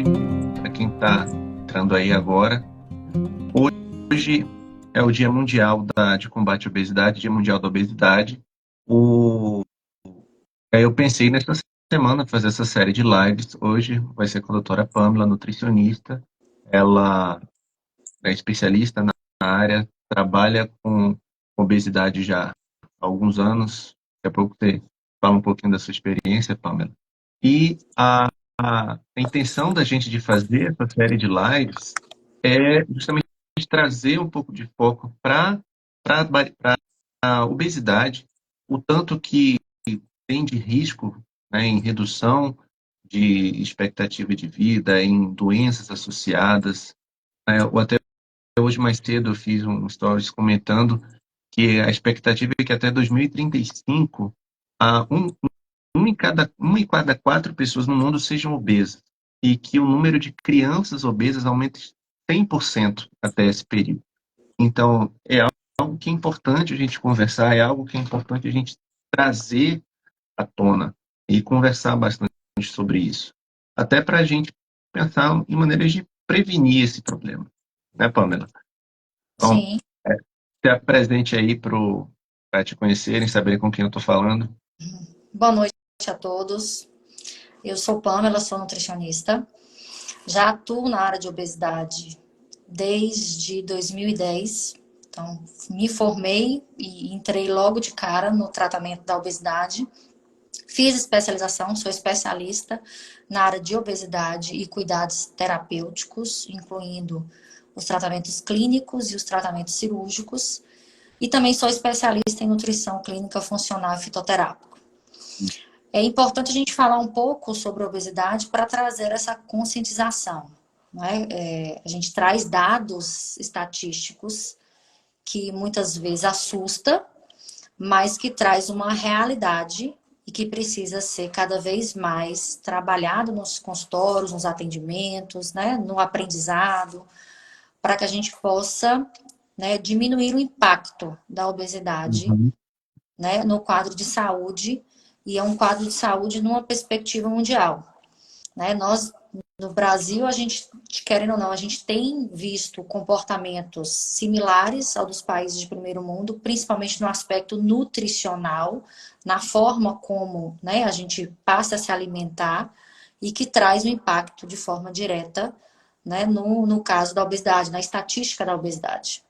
tarde para quem está entrando aí agora. Hoje é o Dia Mundial de Combate à Obesidade, Dia Mundial da Obesidade. Aí eu pensei nessa semana fazer essa série de lives. Hoje vai ser com a doutora Pamela, nutricionista. Ela é especialista na área, trabalha com obesidade já há alguns anos. Daqui a pouco você fala um pouquinho da sua experiência, Pamela. E a intenção da gente de fazer essa série de lives é justamente trazer um pouco de foco para a obesidade, o tanto que tem de risco, né, em redução de expectativa de vida, em doenças associadas. Até hoje mais cedo eu fiz um stories comentando que a expectativa é que até 2035 uma em cada quatro pessoas no mundo sejam obesas e que o número de crianças obesas aumente 100% até esse período. Então, é algo que é importante a gente conversar, é algo que é importante a gente trazer à tona e conversar bastante sobre isso. Até para a gente pensar em maneiras de prevenir esse problema. Né, Pamela? Então, Sim. se apresente aí para te conhecerem, saberem com quem eu estou falando. Boa noite a todos. Eu sou Pamela, sou nutricionista. Já atuo na área de obesidade desde 2010. Então, me formei e entrei logo de cara no tratamento da obesidade. Fiz especialização, sou especialista na área de obesidade e cuidados terapêuticos, incluindo os tratamentos clínicos e os tratamentos cirúrgicos. E também sou especialista em nutrição clínica funcional e fitoterápica. É importante a gente falar um pouco sobre a obesidade para trazer essa conscientização. Né? A gente traz dados estatísticos que muitas vezes assusta, mas que traz uma realidade e que precisa ser cada vez mais trabalhado nos consultórios, nos atendimentos, né? No aprendizado, para que a gente possa, né, diminuir o impacto da obesidade, Uhum. né, no quadro de saúde, e é um quadro de saúde numa perspectiva mundial. Né? Nós, no Brasil, a gente, querendo ou não, a gente tem visto comportamentos similares ao dos países de primeiro mundo, principalmente no aspecto nutricional, na forma como, né, a gente passa a se alimentar e que traz um impacto de forma direta, né, no caso da obesidade, na estatística da obesidade.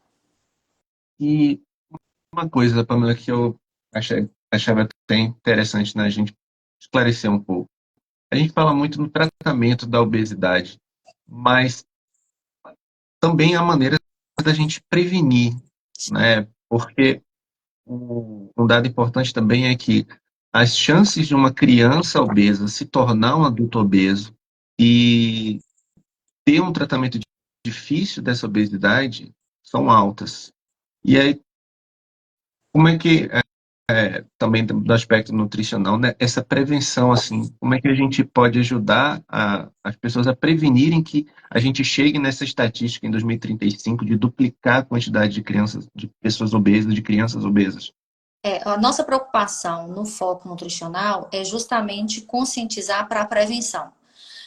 E uma coisa, Pamela, que eu achava até interessante na gente esclarecer um pouco. A gente fala muito no tratamento da obesidade, mas também há maneiras da gente prevenir, né? Porque um dado importante também é que as chances de uma criança obesa se tornar um adulto obeso e ter um tratamento difícil dessa obesidade são altas. E aí, como é que também do aspecto nutricional, né? Essa prevenção, assim, como é que a gente pode ajudar as pessoas a prevenirem que a gente chegue nessa estatística em 2035 de duplicar a quantidade de crianças, de pessoas obesas, de crianças obesas? A nossa preocupação no foco nutricional é justamente conscientizar para a prevenção.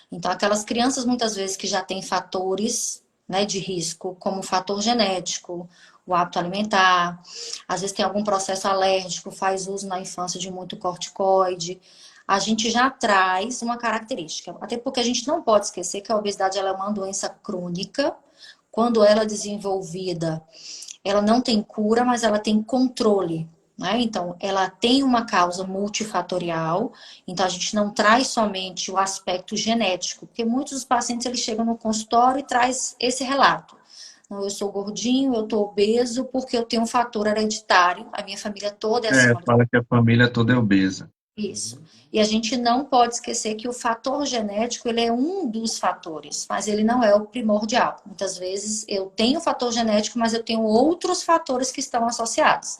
Então, aquelas crianças muitas vezes que já têm fatores, né, de risco, como o fator genético, o hábito alimentar, às vezes tem algum processo alérgico, faz uso na infância de muito corticoide, a gente já traz uma característica. Até porque a gente não pode esquecer que a obesidade ela é uma doença crônica. Quando ela é desenvolvida, ela não tem cura, mas ela tem controle. Né? Então, ela tem uma causa multifatorial, então a gente não traz somente o aspecto genético, porque muitos dos pacientes eles chegam no consultório e traz esse relato. Então, eu sou gordinho, eu estou obeso porque eu tenho um fator hereditário, a minha família toda é acima do Fala que a família toda é obesa. isso. E a gente não pode esquecer que o fator genético, ele é um dos fatores, mas ele não é o primordial. Muitas vezes eu tenho fator genético, mas eu tenho outros fatores que estão associados.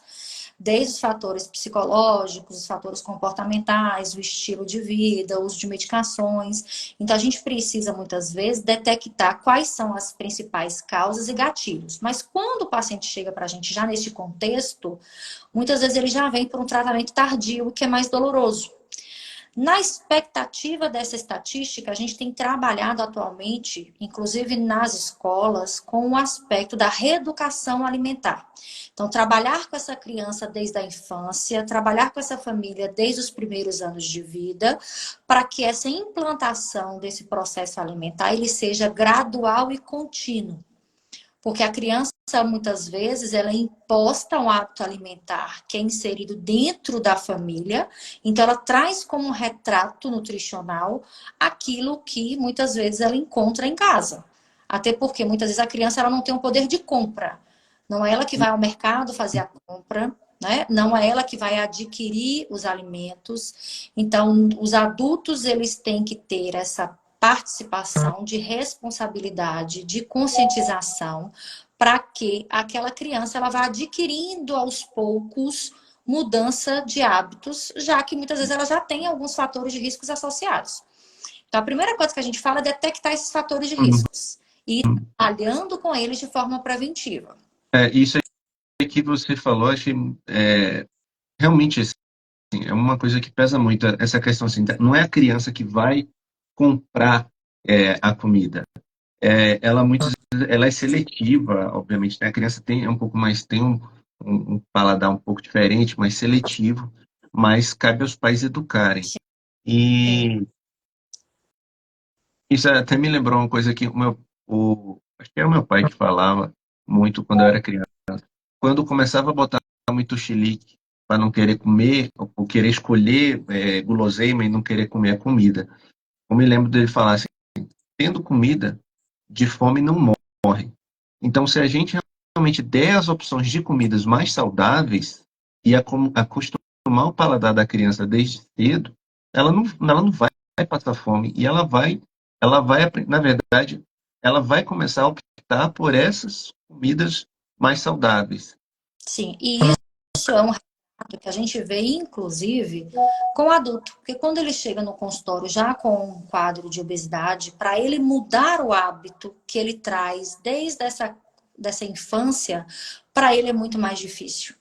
Desde os fatores psicológicos, os fatores comportamentais, o estilo de vida, o uso de medicações. Então a gente precisa muitas vezes detectar quais são as principais causas e gatilhos. Mas quando o paciente chega para a gente já neste contexto, muitas vezes ele já vem por um tratamento tardio, que é mais doloroso. Na expectativa dessa estatística, a gente tem trabalhado atualmente, inclusive nas escolas, com o aspecto da reeducação alimentar. Então, trabalhar com essa criança desde a infância, trabalhar com essa família desde os primeiros anos de vida, para que essa implantação desse processo alimentar ele seja gradual e contínuo. Porque a criança, muitas vezes, ela é imposta um hábito alimentar que é inserido dentro da família, então ela traz como um retrato nutricional aquilo que muitas vezes ela encontra em casa. Até porque muitas vezes a criança ela não tem um poder de compra. Não é ela que vai ao mercado fazer a compra, né? Não é ela que vai adquirir os alimentos. Então, os adultos eles têm que ter essa participação, de responsabilidade, de conscientização, para que aquela criança ela vá adquirindo aos poucos mudança de hábitos, já que muitas vezes ela já tem alguns fatores de riscos associados. Então, a primeira coisa que a gente fala é detectar esses fatores de Uhum. riscos e ir trabalhando com eles de forma preventiva. Isso aí que você falou, achei realmente assim, é uma coisa que pesa muito, essa questão assim, não é a criança que vai comprar a comida. Ela muitas vezes ela é seletiva, obviamente, né? A criança tem um pouco mais, tem um paladar um pouco diferente, mais seletivo, mas cabe aos pais educarem. Sim. E isso até me lembrou uma coisa que acho que era o meu pai que falava muito quando eu era criança. Quando começava a botar muito chilique para não querer comer, ou querer escolher guloseima e não querer comer a comida, eu me lembro dele falar assim, tendo comida, de fome não morre. Então, se a gente realmente der as opções de comidas mais saudáveis e acostumar o paladar da criança desde cedo, ela não vai passar fome e na verdade, ela vai começar a optar por essas comidas mais saudáveis. Sim, e isso é um retrato que a gente vê, inclusive, com o adulto. Porque quando ele chega no consultório já com um quadro de obesidade, para ele mudar o hábito que ele traz desde dessa infância, para ele é muito mais difícil.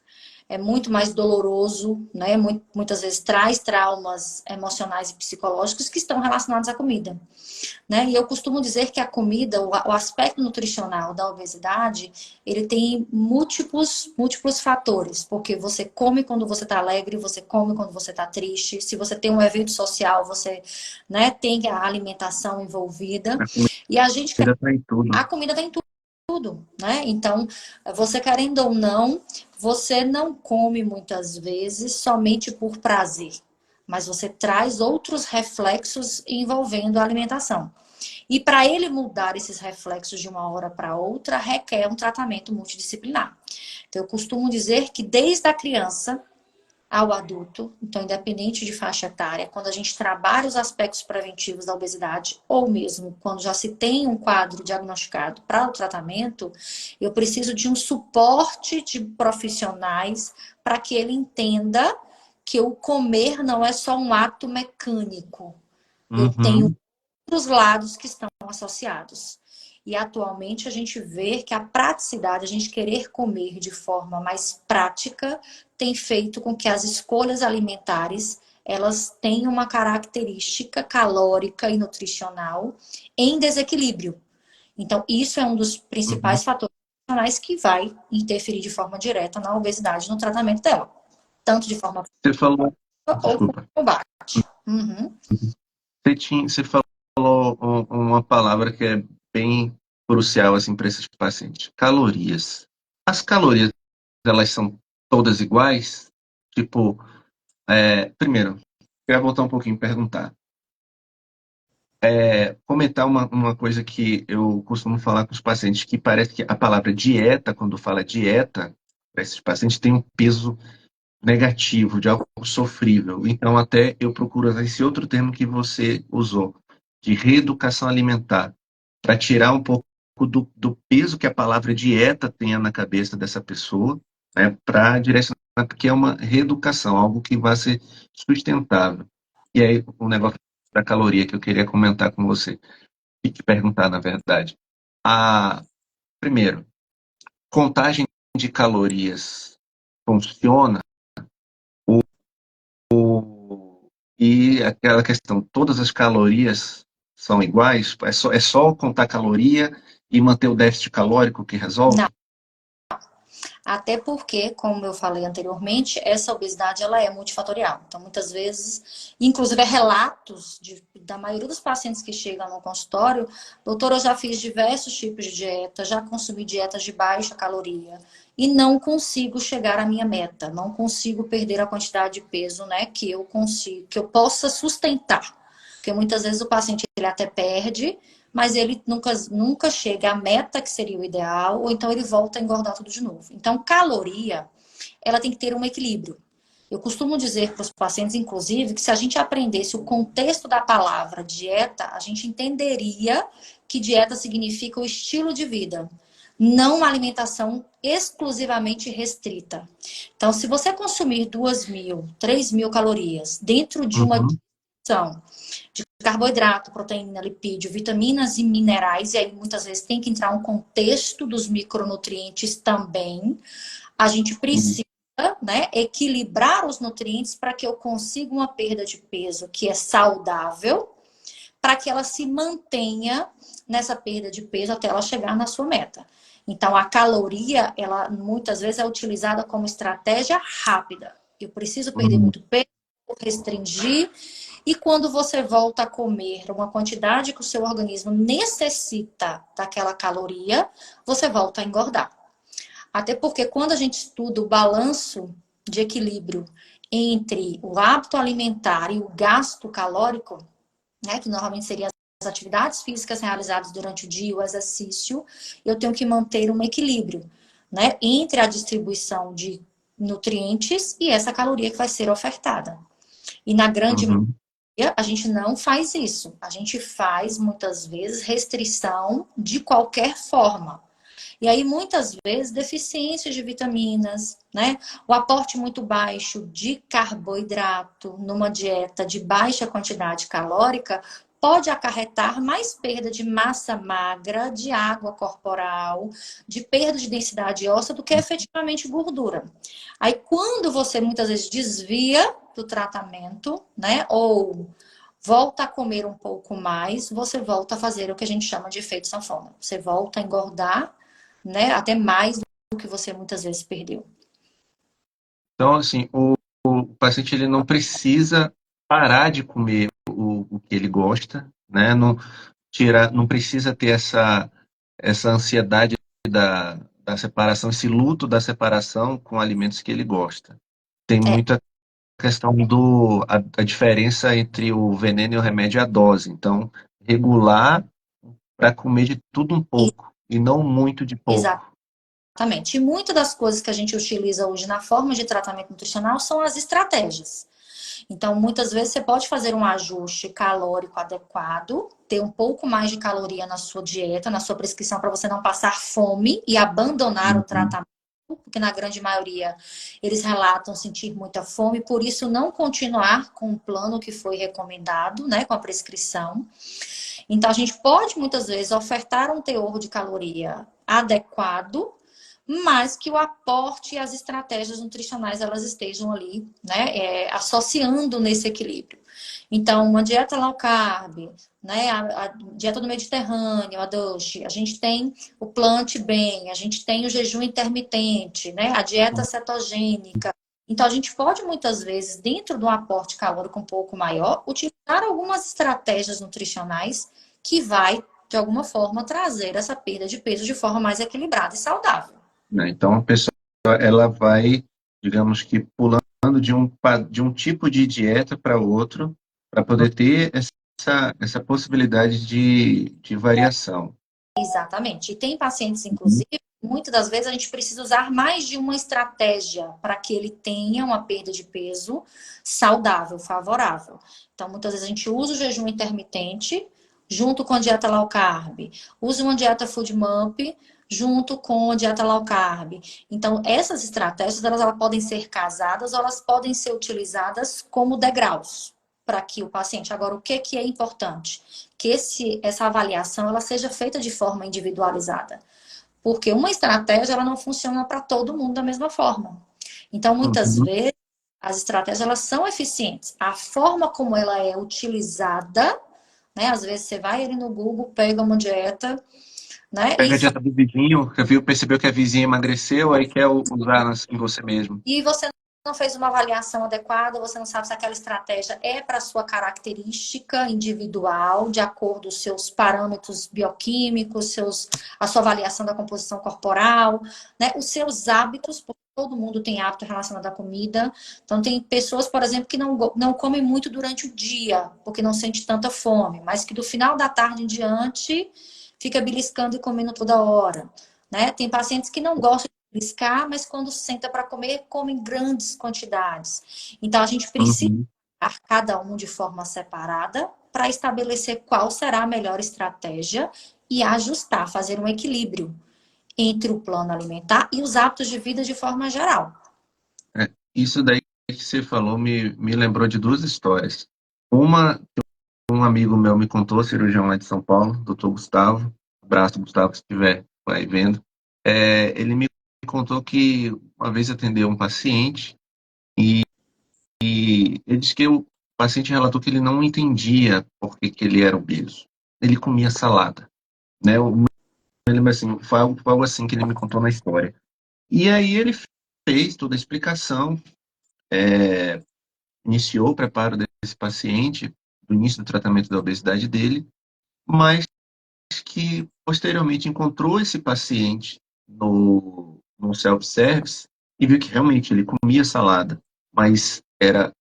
É muito mais doloroso, né? Muitas vezes traz traumas emocionais e psicológicos que estão relacionados à comida. Né? E eu costumo dizer que a comida, o aspecto nutricional da obesidade, ele tem múltiplos fatores, porque você come quando você está alegre, você come quando você está triste, se você tem um evento social, você, né, tem a alimentação envolvida, A comida e a gente, está em tudo. a comida tem tudo, né? Então, você querendo ou não, você não come muitas vezes somente por prazer, mas você traz outros reflexos envolvendo a alimentação. E para ele mudar esses reflexos de uma hora para outra, requer um tratamento multidisciplinar. Então, eu costumo dizer que desde a criança ao adulto, então independente de faixa etária, quando a gente trabalha os aspectos preventivos da obesidade, ou mesmo quando já se tem um quadro diagnosticado para o tratamento, eu preciso de um suporte de profissionais para que ele entenda que o comer não é só um ato mecânico. Eu tenho Uhum. outros lados que estão associados. E atualmente a gente vê que a praticidade, a gente querer comer de forma mais prática, tem feito com que as escolhas alimentares elas tenham uma característica calórica e nutricional em desequilíbrio. Então, isso é um dos Uhum. principais fatores nutricionais que vai interferir de forma direta na obesidade, no tratamento dela. Tanto de forma Você falou, positiva ou como desculpa. combate. Uhum. Você falou uma palavra que é bem crucial assim para esses pacientes. Calorias. As calorias, elas são todas iguais? Tipo, primeiro, quero voltar um pouquinho e perguntar. Comentar uma coisa que eu costumo falar com os pacientes, que parece que a palavra dieta, quando fala dieta, para esses pacientes tem um peso negativo, de algo sofrível. Então, até eu procuro usar esse outro termo que você usou, de reeducação alimentar, para tirar um pouco do peso que a palavra dieta tenha na cabeça dessa pessoa, né, para direcionar, porque é uma reeducação, algo que vai ser sustentável. E aí, o negócio da caloria que eu queria comentar com você, e te perguntar, na verdade. A, primeiro, contagem de calorias funciona? E aquela questão, todas as calorias são iguais? É só contar caloria e manter o déficit calórico que Não. resolve? Até porque, como eu falei anteriormente, essa obesidade ela é multifatorial. Então, muitas vezes, inclusive relatos da maioria dos pacientes que chegam no consultório, doutor, eu já fiz diversos tipos de dieta, já consumi dietas de baixa caloria e não consigo chegar à minha meta, não consigo perder a quantidade de peso, né, que eu consigo, que eu possa sustentar. Porque muitas vezes o paciente ele até perde, mas ele nunca chega à meta que seria o ideal, ou então ele volta a engordar tudo de novo. Então, caloria, ela tem que ter um equilíbrio. Eu costumo dizer para os pacientes, inclusive, que se a gente aprendesse o contexto da palavra dieta, a gente entenderia que dieta significa o estilo de vida, não uma alimentação exclusivamente restrita. Então, se você consumir 2.000, 3.000 calorias dentro de uma Uhum, dieta de carboidrato, proteína, lipídio, vitaminas e minerais, e aí muitas vezes tem que entrar um contexto dos micronutrientes também. A gente uhum, precisa, né, equilibrar os nutrientes para que eu consiga uma perda de peso que é saudável, para que ela se mantenha nessa perda de peso até ela chegar na sua meta. Então, a caloria, ela muitas vezes é utilizada como estratégia rápida. Eu preciso perder uhum. muito peso, restringir, e quando você volta a comer uma quantidade que o seu organismo necessita daquela caloria, você volta a engordar. Até porque quando a gente estuda o balanço de equilíbrio entre o hábito alimentar e o gasto calórico, né, que normalmente seriam as atividades físicas realizadas durante o dia, o exercício, eu tenho que manter um equilíbrio, né, entre a distribuição de nutrientes e essa caloria que vai ser ofertada. E na grande Uhum. maioria, a gente não faz isso. A gente faz, muitas vezes, restrição de qualquer forma. E aí, muitas vezes, deficiências de vitaminas, né? O aporte muito baixo de carboidrato numa dieta de baixa quantidade calórica pode acarretar mais perda de massa magra, de água corporal, de perda de densidade óssea do que efetivamente gordura. Aí, quando você muitas vezes desvia do tratamento, né? Ou volta a comer um pouco mais, você volta a fazer o que a gente chama de efeito sanfona. Você volta a engordar, né? Até mais do que você muitas vezes perdeu. Então, assim, o paciente ele não precisa parar de comer o que ele gosta, né? Não precisa ter essa ansiedade da separação, esse luto da separação com alimentos que ele gosta. Tem É, muita questão a diferença entre o veneno e o remédio é a dose. Então, regular para comer de tudo um pouco e não muito de pouco. exatamente. E muitas das coisas que a gente utiliza hoje na forma de tratamento nutricional são as estratégias. Então, muitas vezes você pode fazer um ajuste calórico adequado, ter um pouco mais de caloria na sua dieta, na sua prescrição, para você não passar fome e abandonar o Uhum. tratamento, porque na grande maioria eles relatam sentir muita fome, por isso não continuar com o plano que foi recomendado, né, com a prescrição. Então, a gente pode muitas vezes ofertar um teor de caloria adequado, mas que o aporte e as estratégias nutricionais elas estejam ali, né, associando nesse equilíbrio. Então, uma dieta low carb, né, a dieta do Mediterrâneo, a DOSH, a gente tem o plant bem, a gente tem o jejum intermitente, né, a dieta cetogênica. Então, a gente pode muitas vezes, dentro de um aporte calórico um pouco maior, utilizar algumas estratégias nutricionais que vai, de alguma forma, trazer essa perda de peso de forma mais equilibrada e saudável. Né? Então, a pessoa ela vai, digamos que, pulando de um tipo de dieta para outro, para poder ter essa possibilidade de variação. Exatamente. E tem pacientes, Uhum. inclusive, muitas das vezes a gente precisa usar mais de uma estratégia para que ele tenha uma perda de peso saudável, favorável. Então, muitas vezes a gente usa o jejum intermitente junto com a dieta low carb, usa uma dieta FODMAP junto com a dieta low carb. Então, essas estratégias, elas podem ser casadas ou elas podem ser utilizadas como degraus para que o paciente. Agora, o que é importante? Que essa avaliação ela seja feita de forma individualizada. Porque uma estratégia ela não funciona para todo mundo da mesma forma. Então, muitas Uhum. vezes, As estratégias, elas são eficientes. A forma como ela é utilizada, né? Às vezes você vai ali no Google, pega uma dieta, né? Pega a dieta do vizinho, que viu, percebeu que a vizinha emagreceu, aí quer usar em você mesmo. E você não fez uma avaliação adequada, você não sabe se aquela estratégia é para a sua característica individual, de acordo com os seus parâmetros bioquímicos, a sua avaliação da composição corporal, né? Os seus hábitos, porque todo mundo tem hábito relacionado à comida. Então, tem pessoas, por exemplo, que não comem muito durante o dia, porque não sente tanta fome, mas que do final da tarde em diante fica beliscando e comendo toda hora. Né? Tem pacientes que não gostam beliscar, mas quando senta para comer, come em grandes quantidades. Então, a gente precisa Uhum. cada um de forma separada para estabelecer qual será a melhor estratégia e ajustar, fazer um equilíbrio entre o plano alimentar e os hábitos de vida de forma geral. Isso daí que você falou me lembrou de duas histórias. Uma, um amigo meu me contou, cirurgião lá de São Paulo, doutor Gustavo, abraço, Gustavo, se estiver vai vendo. Ele me contou que uma vez atendeu um paciente e ele disse que o paciente relatou que ele não entendia por que ele era obeso. Ele comia salada, né? Eu lembro assim, foi algo assim que ele me contou na história. E aí ele fez toda a explicação, iniciou o preparo desse paciente, do início do tratamento da obesidade dele, mas que posteriormente encontrou esse paciente no self-service e viu que realmente ele comia salada, mas era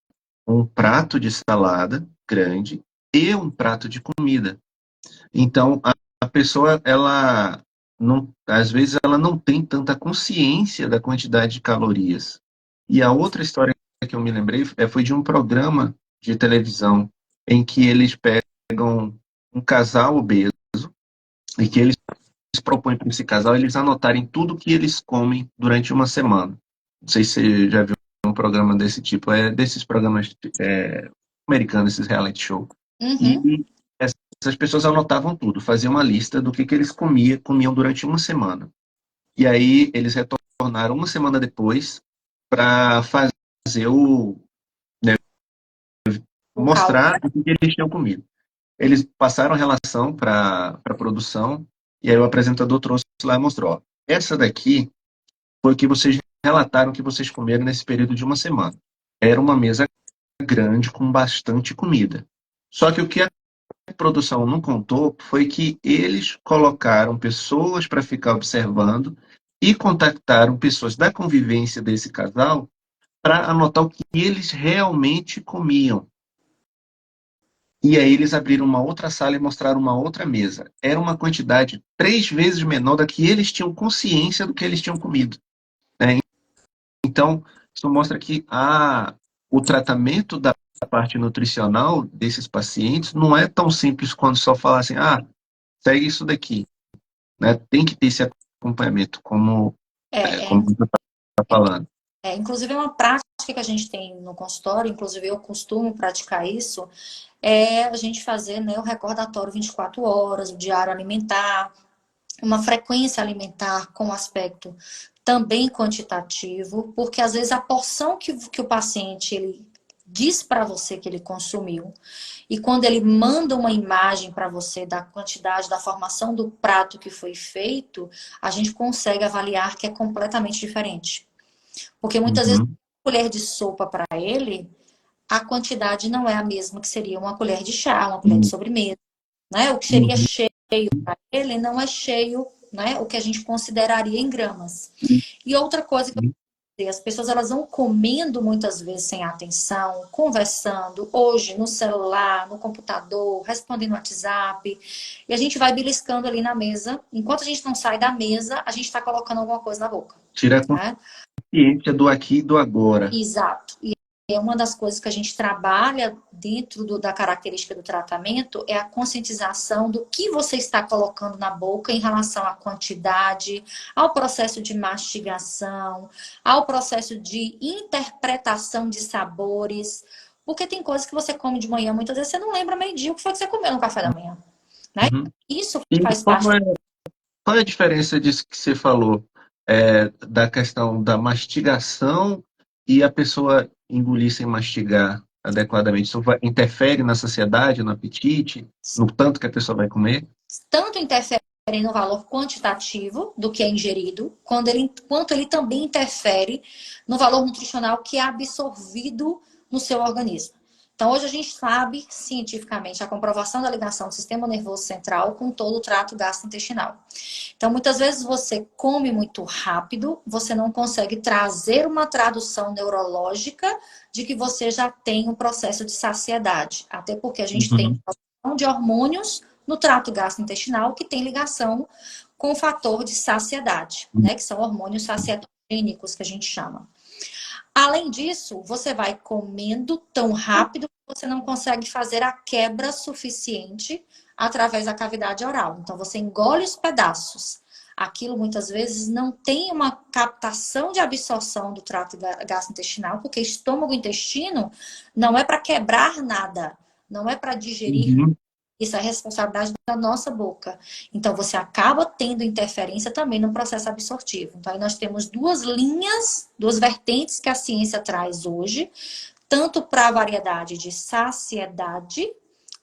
um prato de salada grande e um prato de comida. Então, a pessoa, ela não, às vezes, ela não tem tanta consciência da quantidade de calorias. E a outra história que eu me lembrei foi de um programa de televisão em que eles pegam um casal obeso e que eles propõem para esse casal eles anotarem tudo que eles comem durante uma semana. Não sei se você já viu um programa desse tipo, é desses programas americanos, esses reality show. Uhum. E essas pessoas anotavam tudo, faziam uma lista do que eles comiam durante uma semana. E aí eles retornaram uma semana depois para fazer O cálculo. mostrar o que eles tinham comido. Eles passaram a relação para a produção e aí o apresentador trouxe lá e mostrou, ó, essa daqui foi o que vocês relataram que vocês comeram nesse período de uma semana. Era uma mesa grande com bastante comida. Só que o que a produção não contou foi que eles colocaram pessoas para ficar observando e contactaram pessoas da convivência desse casal para anotar o que eles realmente comiam. E aí eles abriram uma outra sala e mostraram uma outra mesa. Era uma quantidade 3 vezes menor da que eles tinham consciência do que eles tinham comido, né? Então, isso mostra que o tratamento da parte nutricional desses pacientes não é tão simples quando só falar assim, segue isso daqui, né? Tem que ter esse acompanhamento, É, como você está falando. inclusive, é uma prática que a gente tem no consultório, inclusive eu costumo praticar isso, é a gente fazer, né, o recordatório 24 horas, o diário alimentar, uma frequência alimentar com aspecto também quantitativo, porque às vezes a porção que o paciente ele diz para você que ele consumiu, e quando ele manda uma imagem para você da quantidade, da formação do prato que foi feito, a gente consegue avaliar que é completamente diferente. Porque muitas vezes Uhum, uma colher de sopa para ele, a quantidade não é a mesma que seria uma colher de chá, uma colher de uhum, sobremesa, né? O que seria uhum, cheio para ele não é cheio, né? O que a gente consideraria em gramas. E outra coisa que eu dizer, as pessoas elas vão comendo muitas vezes sem atenção, conversando, hoje no celular, no computador, respondendo no WhatsApp, e a gente vai beliscando ali na mesa. Enquanto a gente não sai da mesa, a gente está colocando alguma coisa na boca, tira a né? consciência do aqui e do agora. Exato. E é uma das coisas que a gente trabalha dentro da característica do tratamento é a conscientização do que você está colocando na boca em relação à quantidade, ao processo de mastigação, ao processo de interpretação de sabores. Porque tem coisas que você come de manhã, muitas vezes você não lembra meio-dia o que foi que você comeu no café da manhã, né? Uhum. Isso E faz parte. qual é a diferença disso que você falou, da questão da mastigação e a pessoa engolir sem mastigar adequadamente, isso interfere na saciedade, no apetite, no tanto que a pessoa vai comer? Tanto interfere no valor quantitativo do que é ingerido, quanto ele também interfere no valor nutricional que é absorvido no seu organismo. Então, hoje a gente sabe cientificamente a comprovação da ligação do sistema nervoso central com todo o trato gastrointestinal. Então, muitas vezes você come muito rápido, você não consegue trazer uma tradução neurológica de que você já tem um processo de saciedade. Até porque a gente tem Uhum. produção de hormônios no trato gastrointestinal que tem ligação com o fator de saciedade, né? Que são hormônios sacietogênicos que a gente chama. Além disso, você vai comendo tão rápido que você não consegue fazer a quebra suficiente através da cavidade oral. Então, você engole os pedaços. Aquilo muitas vezes não tem uma captação de absorção do trato gastrointestinal, porque estômago e intestino não é para quebrar nada, não é para digerir. Uhum. Isso é responsabilidade da nossa boca. Então, você acaba tendo interferência também no processo absortivo. Então, aí nós temos duas linhas, duas vertentes que a ciência traz hoje, tanto para a variedade de saciedade,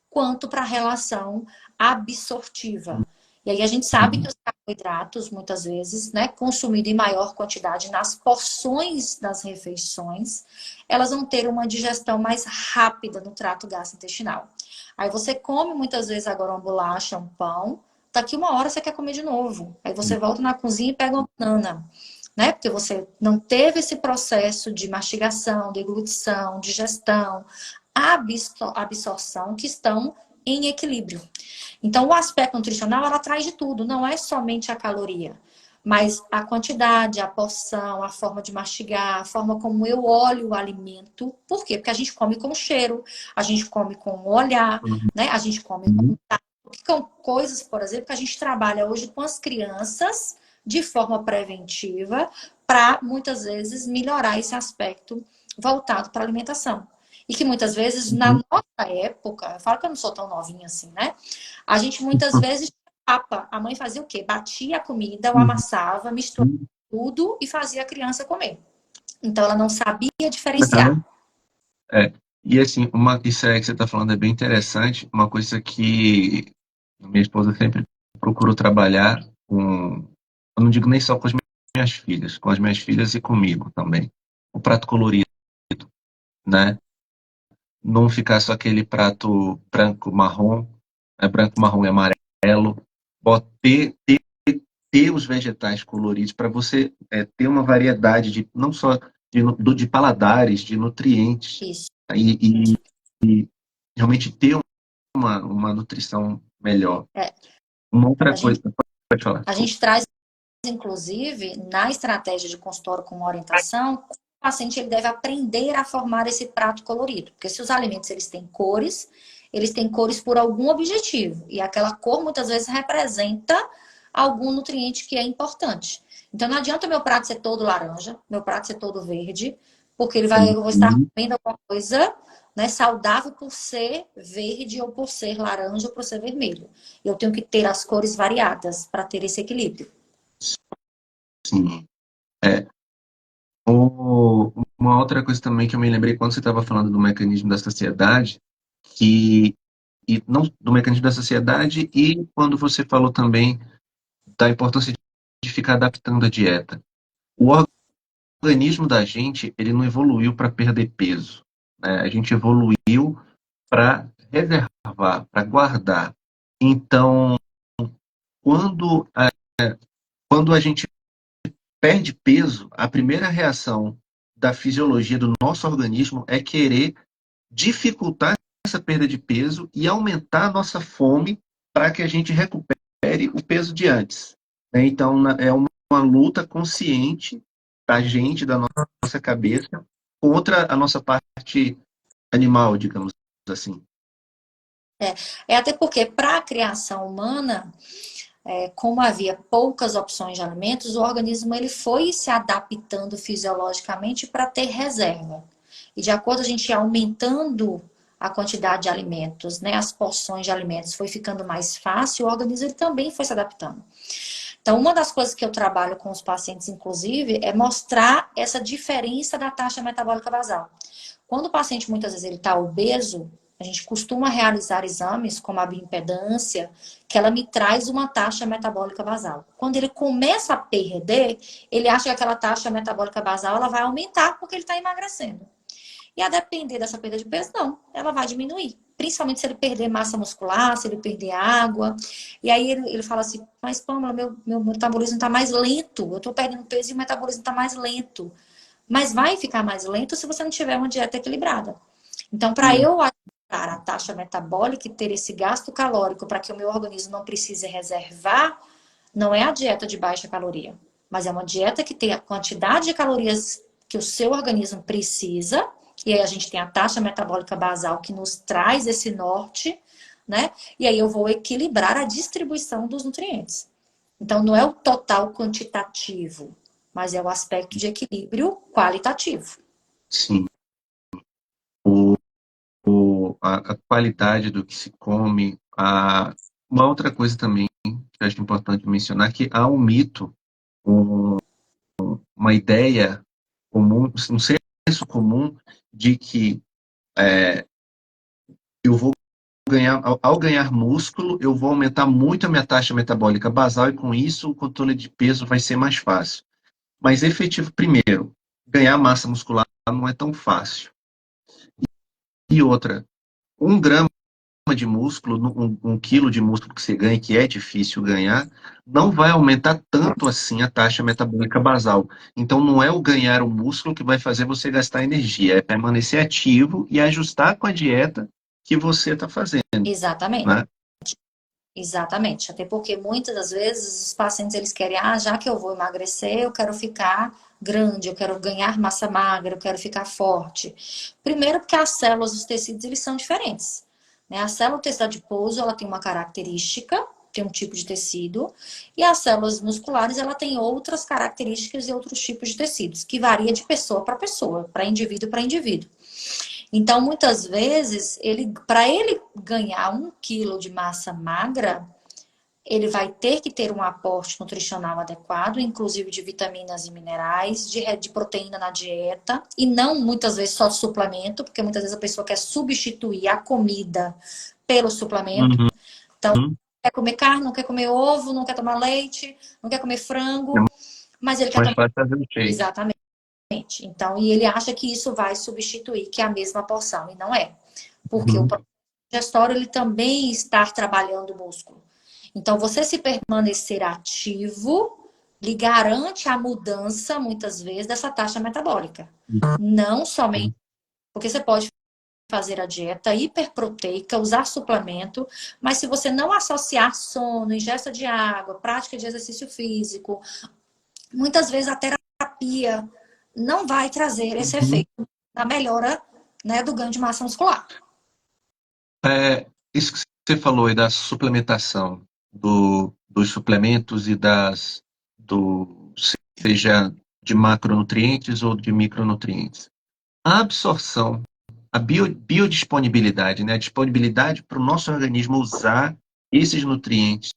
quanto para a relação absortiva. E aí a gente sabe que os carboidratos, muitas vezes, né, consumidos em maior quantidade nas porções das refeições, elas vão ter uma digestão mais rápida no trato gastrointestinal. Aí você come muitas vezes agora uma bolacha, um pão, daqui uma hora você quer comer de novo. Aí você volta na cozinha e pega uma banana, né? Porque você não teve esse processo de mastigação, deglutição, digestão, absorção que estão em equilíbrio. Então, o aspecto nutricional, ela traz de tudo, não é somente a caloria, mas a quantidade, a porção, a forma de mastigar, a forma como eu olho o alimento. Por quê? Porque a gente come com cheiro, a gente come com o olhar, né? A gente come com Uhum. tato, que são coisas, por exemplo, que a gente trabalha hoje com as crianças de forma preventiva para, muitas vezes, melhorar esse aspecto voltado para a alimentação. E que muitas vezes, na Uhum. nossa época, eu falo que eu não sou tão novinha assim, né? A gente muitas vezes papa. A mãe fazia o quê? Batia a comida, ou amassava, misturava Uhum. tudo e fazia a criança comer. Então ela não sabia diferenciar. É. E assim, isso aí que você está falando é bem interessante. Uma coisa que minha esposa sempre procurou trabalhar com. Eu não digo nem só com as minhas filhas, com as minhas filhas e comigo também. O prato colorido, né? Não ficar só aquele prato branco-marrom, branco, marrom e amarelo. Ter os vegetais coloridos para você ter uma variedade de não só de paladares, de nutrientes, Isso. e, e realmente ter uma nutrição melhor. É. Uma A outra gente, coisa, pode falar, a desculpa. gente traz, inclusive, na estratégia de consultório com orientação, o paciente ele deve aprender a formar esse prato colorido. Porque se os alimentos eles têm cores por algum objetivo. E aquela cor muitas vezes representa algum nutriente que é importante. Então não adianta meu prato ser todo laranja, meu prato ser todo verde, porque eu vou estar Uhum. comendo alguma coisa, né, saudável por ser verde ou por ser laranja ou por ser vermelho. Eu tenho que ter as cores variadas para ter esse equilíbrio. Sim. Uma outra coisa também que eu me lembrei quando você estava falando do mecanismo da saciedade, que e não do mecanismo da saciedade, e quando você falou também da importância de ficar adaptando a dieta. O organismo da gente, ele não evoluiu para perder peso, né? A gente evoluiu para reservar, para guardar. Então, quando quando a gente perde peso, a primeira reação da fisiologia do nosso organismo é querer dificultar essa perda de peso e aumentar a nossa fome para que a gente recupere o peso de antes, né? Então, é uma luta consciente da gente, da nossa cabeça, contra a nossa parte animal, digamos assim. É até porque para a criação humana, como havia poucas opções de alimentos, o organismo ele foi se adaptando fisiologicamente para ter reserva. E de acordo a gente ia aumentando a quantidade de alimentos, né, as porções de alimentos foi ficando mais fácil, o organismo ele também foi se adaptando. Então, uma das coisas que eu trabalho com os pacientes, inclusive, é mostrar essa diferença da taxa metabólica basal. Quando o paciente, muitas vezes, ele está obeso, a gente costuma realizar exames, como a bioimpedância, que ela me traz uma taxa metabólica basal. Quando ele começa a perder, ele acha que aquela taxa metabólica basal ela vai aumentar porque ele está emagrecendo. E a depender dessa perda de peso, não, ela vai diminuir. Principalmente se ele perder massa muscular, se ele perder água. E aí ele fala assim, mas Pâmela, meu metabolismo está mais lento. Eu estou perdendo peso e o metabolismo está mais lento. Mas vai ficar mais lento se você não tiver uma dieta equilibrada. Então, para eu ajustar a taxa metabólica e ter esse gasto calórico para que o meu organismo não precise reservar, não é a dieta de baixa caloria, mas é uma dieta que tem a quantidade de calorias que o seu organismo precisa, e aí a gente tem a taxa metabólica basal que nos traz esse norte, né? E aí eu vou equilibrar a distribuição dos nutrientes. Então, não é o total quantitativo, mas é o aspecto de equilíbrio qualitativo. Sim. A qualidade do que se come. Uma outra coisa também que eu acho importante mencionar, que há um mito, uma ideia comum, um senso comum de que eu vou ganhar, ao ganhar músculo, eu vou aumentar muito a minha taxa metabólica basal e com isso o controle de peso vai ser mais fácil. Mas efetivo, primeiro, ganhar massa muscular não é tão fácil. E outra, 1 grama de músculo, 1 quilo de músculo que você ganha, que é difícil ganhar, não vai aumentar tanto assim a taxa metabólica basal. Então, não é o ganhar o músculo que vai fazer você gastar energia, é permanecer ativo e ajustar com a dieta que você está fazendo, Exatamente. né? Exatamente. Até porque muitas das vezes os pacientes eles querem, já que eu vou emagrecer, eu quero ficar grande, eu quero ganhar massa magra, eu quero ficar forte. Primeiro porque as células dos tecidos eles são diferentes, né? A célula do tecido adiposo, ela tem uma característica, tem um tipo de tecido, e as células musculares, ela tem outras características e outros tipos de tecidos, que varia de pessoa para indivíduo para indivíduo. Então, muitas vezes, para ele ganhar 1 quilo de massa magra, ele vai ter que ter um aporte nutricional adequado, inclusive de vitaminas e minerais, de proteína na dieta, e não muitas vezes só suplemento, porque muitas vezes a pessoa quer substituir a comida pelo suplemento. Uhum. Então, não quer comer carne, não quer comer ovo, não quer tomar leite, não quer comer frango, mas ele quer Mais tomar. fácil fazer um shake. Exatamente. Então, e ele acha que isso vai substituir, que é a mesma porção, e não é. Porque o processo digestório, ele também está trabalhando o músculo. Então, você se permanecer ativo, lhe garante a mudança, muitas vezes, dessa taxa metabólica. Não somente porque você pode fazer a dieta hiperproteica, usar suplemento, mas se você não associar sono, ingesta de água, prática de exercício físico, muitas vezes a terapia não vai trazer esse efeito da melhora, né, do ganho de massa muscular. Isso que você falou aí da suplementação, dos suplementos seja de macronutrientes ou de micronutrientes. A absorção, a biodisponibilidade, né, a disponibilidade para o nosso organismo usar esses nutrientes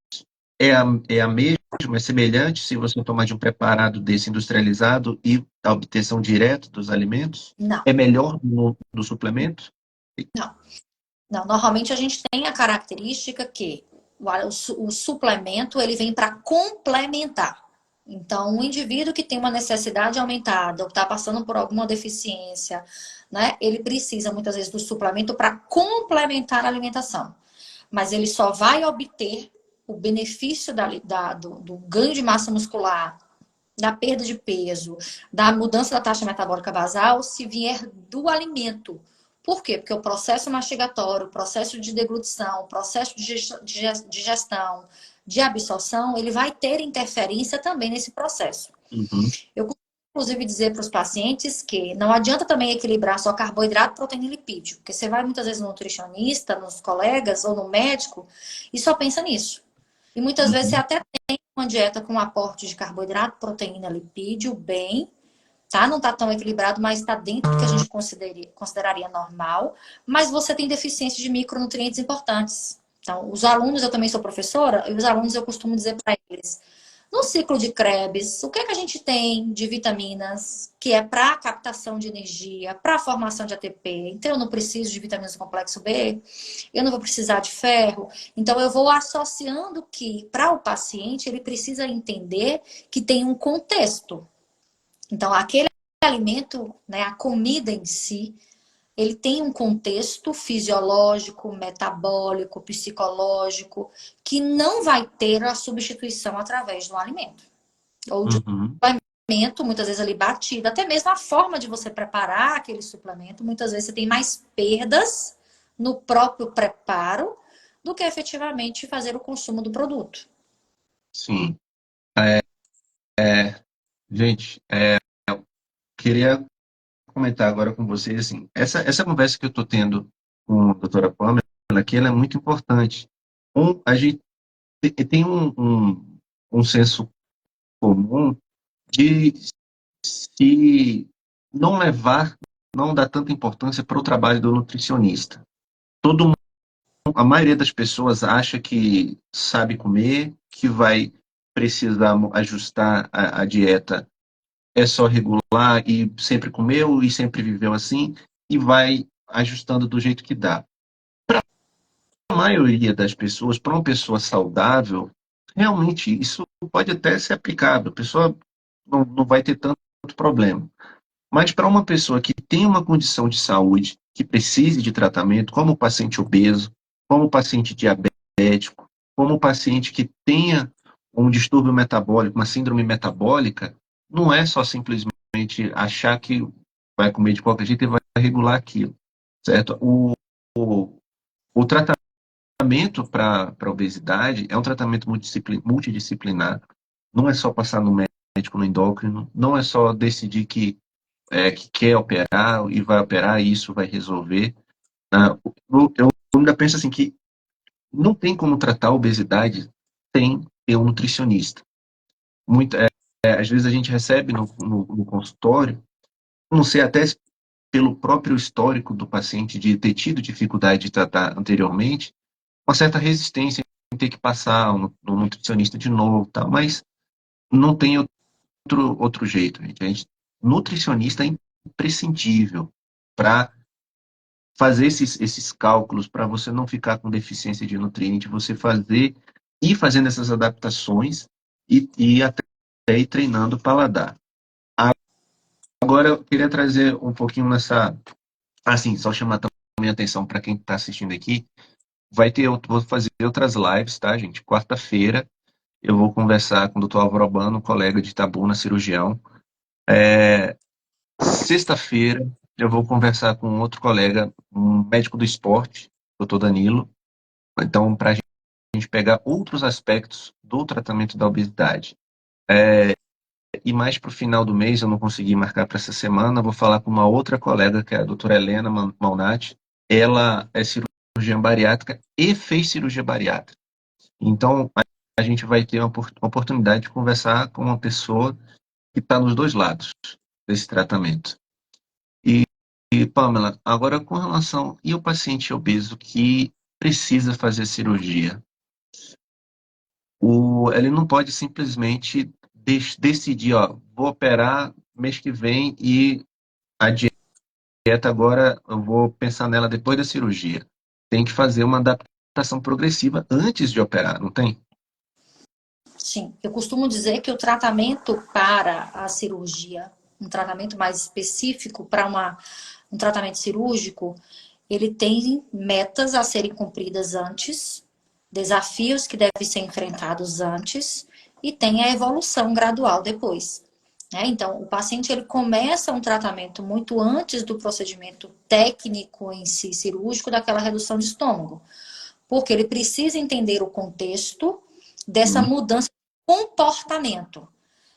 é a mesma, é semelhante se você tomar de um preparado desse industrializado e a obtenção direta dos alimentos? Não, É melhor do suplemento? não. Não, normalmente a gente tem a característica que o suplemento ele vem para complementar. Então, um indivíduo que tem uma necessidade aumentada ou está passando por alguma deficiência, né, ele precisa muitas vezes do suplemento para complementar a alimentação. Mas ele só vai obter o benefício do ganho de massa muscular, da perda de peso, da mudança da taxa metabólica basal, se vier do alimento. Por quê? Porque o processo mastigatório, o processo de deglutição, o processo de digestão, de absorção, ele vai ter interferência também nesse processo. Eu costumo, inclusive, dizer para os pacientes que não adianta também equilibrar só carboidrato, proteína e lipídio, porque você vai muitas vezes no nutricionista, nos colegas ou no médico e só pensa nisso. E muitas vezes você até tem uma dieta com aporte de carboidrato, proteína, lipídio, bem, tá? Não tá tão equilibrado, mas está dentro do que a gente consideraria normal. Mas você tem deficiência de micronutrientes importantes. Então, os alunos, eu também sou professora, e os alunos eu costumo dizer para eles: No ciclo de Krebs, o que é que a gente tem de vitaminas que é para captação de energia, para formação de ATP? Então, eu não preciso de vitaminas do complexo B, eu não vou precisar de ferro. Então, eu vou associando que, para o paciente, ele precisa entender que tem um contexto. Então, aquele alimento, né, a comida em si, ele tem um contexto fisiológico, metabólico, psicológico, que não vai ter a substituição através do alimento. Ou de Uhum. um suplemento, muitas vezes ali batido. Até mesmo a forma de você preparar aquele suplemento, muitas vezes você tem mais perdas no próprio preparo do que efetivamente fazer o consumo do produto. Sim. Gente, queria comentar agora com vocês, assim, essa conversa que eu estou tendo com a doutora Pamela, que ela é muito importante. A gente tem um senso comum de se não levar, não dar tanta importância para o trabalho do nutricionista. Todo mundo, a maioria das pessoas acha que sabe comer, que vai precisar ajustar a dieta, é só regular e sempre comeu e sempre viveu assim e vai ajustando do jeito que dá. A maioria das pessoas, para uma pessoa saudável, realmente isso pode até ser aplicável, a pessoa não vai ter tanto problema. Mas para uma pessoa que tem uma condição de saúde, que precise de tratamento, como o paciente obeso, como o paciente diabético, como o paciente que tenha um distúrbio metabólico, uma síndrome metabólica, não é só simplesmente achar que vai comer de qualquer jeito e vai regular aquilo, certo? O tratamento para a obesidade é um tratamento multidisciplinar, não é só passar no médico, no endócrino, não é só decidir que quer operar e vai operar e isso vai resolver. Eu ainda penso assim que não tem como tratar a obesidade sem ter um nutricionista. Às vezes a gente recebe no consultório, não sei até pelo próprio histórico do paciente de ter tido dificuldade de tratar anteriormente, uma certa resistência em ter que passar no nutricionista de novo, tá? Mas não tem outro jeito, gente. Nutricionista é imprescindível para fazer esses cálculos, para você não ficar com deficiência de nutriente, você fazer e fazendo essas adaptações e até ir treinando o paladar. Agora, eu queria trazer um pouquinho nessa. Assim, só chamar também a atenção para quem está assistindo aqui. Vou fazer outras lives, tá, gente? Quarta-feira eu vou conversar com o Dr. Álvaro Albano, colega de Itabuna, cirurgião. Sexta-feira eu vou conversar com outro colega, um médico do esporte, Dr. Danilo. Então, para a gente pegar outros aspectos do tratamento da obesidade. E mais para o final do mês, eu não consegui marcar para essa semana, vou falar com uma outra colega, que é a doutora Helena Malnati. Ela é cirurgiã bariátrica e fez cirurgia bariátrica. Então, a gente vai ter uma oportunidade de conversar com uma pessoa que está nos dois lados desse tratamento. E, Pamela, agora com relação e o paciente obeso que precisa fazer cirurgia, ele não pode simplesmente decidir, ó, vou operar mês que vem e a dieta agora eu vou pensar nela depois da cirurgia. Tem que fazer uma adaptação progressiva antes de operar, não tem? Sim, eu costumo dizer que o tratamento para a cirurgia, um tratamento mais específico para um tratamento cirúrgico, ele tem metas a serem cumpridas antes, desafios que devem ser enfrentados antes e tem a evolução gradual depois. Né? Então, o paciente ele começa um tratamento muito antes do procedimento técnico em si cirúrgico daquela redução de estômago, porque ele precisa entender o contexto dessa Hum. mudança de comportamento.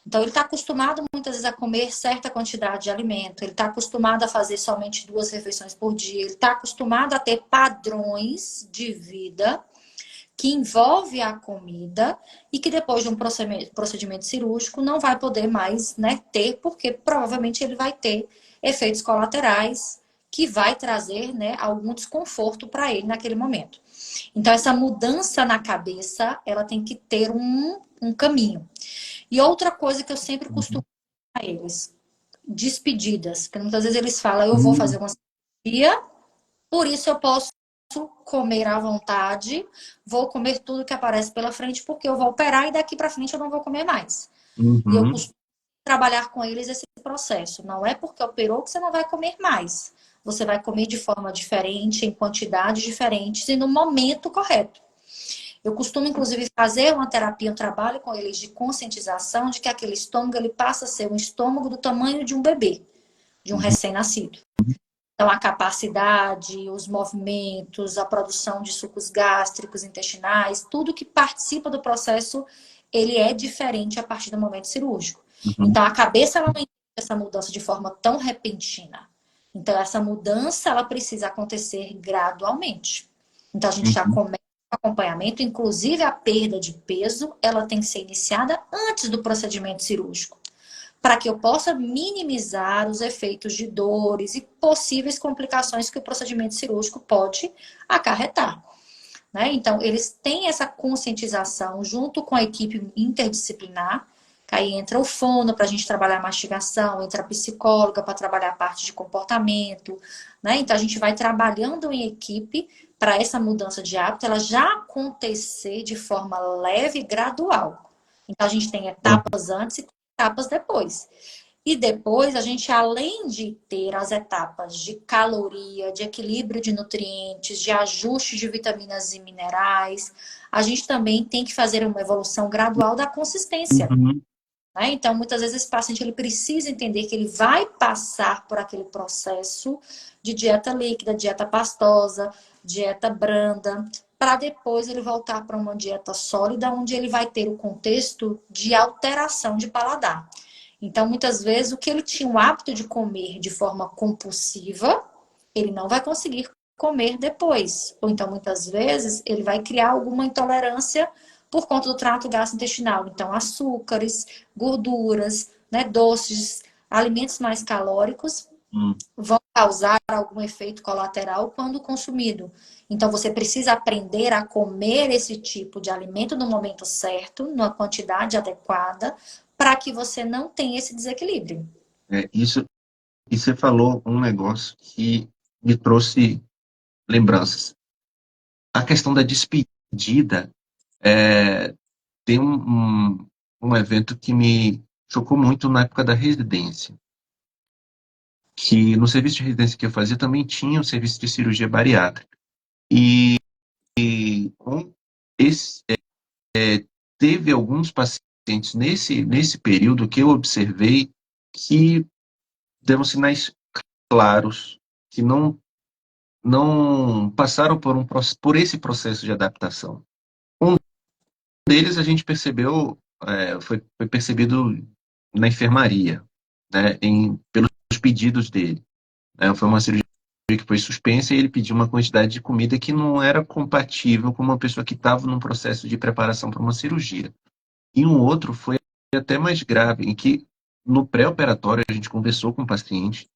Então, ele está acostumado muitas vezes a comer certa quantidade de alimento, ele está acostumado a fazer somente 2 refeições por dia, ele está acostumado a ter padrões de vida que envolve a comida e que depois de um procedimento cirúrgico não vai poder mais, né, ter, porque provavelmente ele vai ter efeitos colaterais que vai trazer, né, algum desconforto para ele naquele momento. Então, essa mudança na cabeça, ela tem que ter um caminho. E outra coisa que eu sempre costumo a eles, despedidas, porque muitas vezes eles falam, eu vou fazer uma cirurgia, por isso eu posso comer à vontade, vou comer tudo que aparece pela frente, porque eu vou operar e daqui para frente eu não vou comer mais. E eu costumo trabalhar com eles esse processo. Não é porque operou que você não vai comer mais. Você vai comer de forma diferente, em quantidades diferentes e no momento correto. Eu costumo, inclusive, fazer uma terapia, um trabalho com eles de conscientização de que aquele estômago ele passa a ser um estômago do tamanho de um bebê, de um recém-nascido. Então, a capacidade, os movimentos, a produção de sucos gástricos, intestinais, tudo que participa do processo, ele é diferente a partir do momento cirúrgico. Então, a cabeça ela não entende essa mudança de forma tão repentina. Então, essa mudança ela precisa acontecer gradualmente. Então, a gente já começa o acompanhamento, inclusive a perda de peso, ela tem que ser iniciada antes do procedimento cirúrgico, para que eu possa minimizar os efeitos de dores e possíveis complicações que o procedimento cirúrgico pode acarretar. Né? Então, eles têm essa conscientização junto com a equipe interdisciplinar, que aí entra o fono para a gente trabalhar a mastigação, entra a psicóloga para trabalhar a parte de comportamento. Né? Então, a gente vai trabalhando em equipe para essa mudança de hábito ela já acontecer de forma leve e gradual. Então, a gente tem etapas antes e etapas depois. E depois, a gente, além de ter as etapas de caloria, de equilíbrio de nutrientes, de ajuste de vitaminas e minerais, a gente também tem que fazer uma evolução gradual da consistência. Né? Então, muitas vezes, esse paciente ele precisa entender que ele vai passar por aquele processo de dieta líquida, dieta pastosa, dieta branda, para depois ele voltar para uma dieta sólida, onde ele vai ter o contexto de alteração de paladar. Então, muitas vezes, o que ele tinha o hábito de comer de forma compulsiva, ele não vai conseguir comer depois. Ou então, muitas vezes, ele vai criar alguma intolerância por conta do trato gastrointestinal. Então, açúcares, gorduras, né, doces, alimentos mais calóricos vão causar algum efeito colateral quando consumido. Então, você precisa aprender a comer esse tipo de alimento no momento certo, numa quantidade adequada, para que você não tenha esse desequilíbrio. Isso, e você falou um negócio que me trouxe lembranças. A questão da despedida, tem um evento que me chocou muito na época da residência, que no serviço de residência que eu fazia também tinha o serviço de cirurgia bariátrica. E com esse, teve alguns pacientes nesse período que eu observei que deram sinais claros, que não passaram por esse processo de adaptação. Um deles a gente percebeu, foi percebido na enfermaria, né, pelos pedidos dele. Né, foi uma cirurgia que foi suspensa e ele pediu uma quantidade de comida que não era compatível com uma pessoa que estava num processo de preparação para uma cirurgia. E um outro foi até mais grave, em que no pré-operatório a gente conversou com o paciente,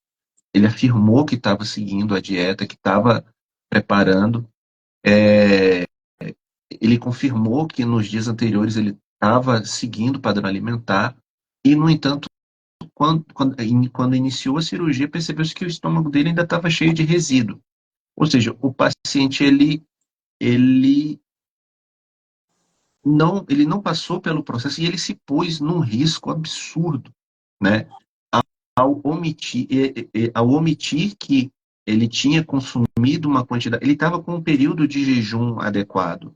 ele afirmou que estava seguindo a dieta, que estava preparando, ele confirmou que nos dias anteriores ele estava seguindo o padrão alimentar, e, no entanto, quando iniciou a cirurgia, percebeu-se que o estômago dele ainda estava cheio de resíduo. Ou seja, o paciente ele não passou pelo processo e ele se pôs num risco absurdo, né? Ao omitir que ele tinha consumido uma quantidade, ele estava com um período de jejum adequado.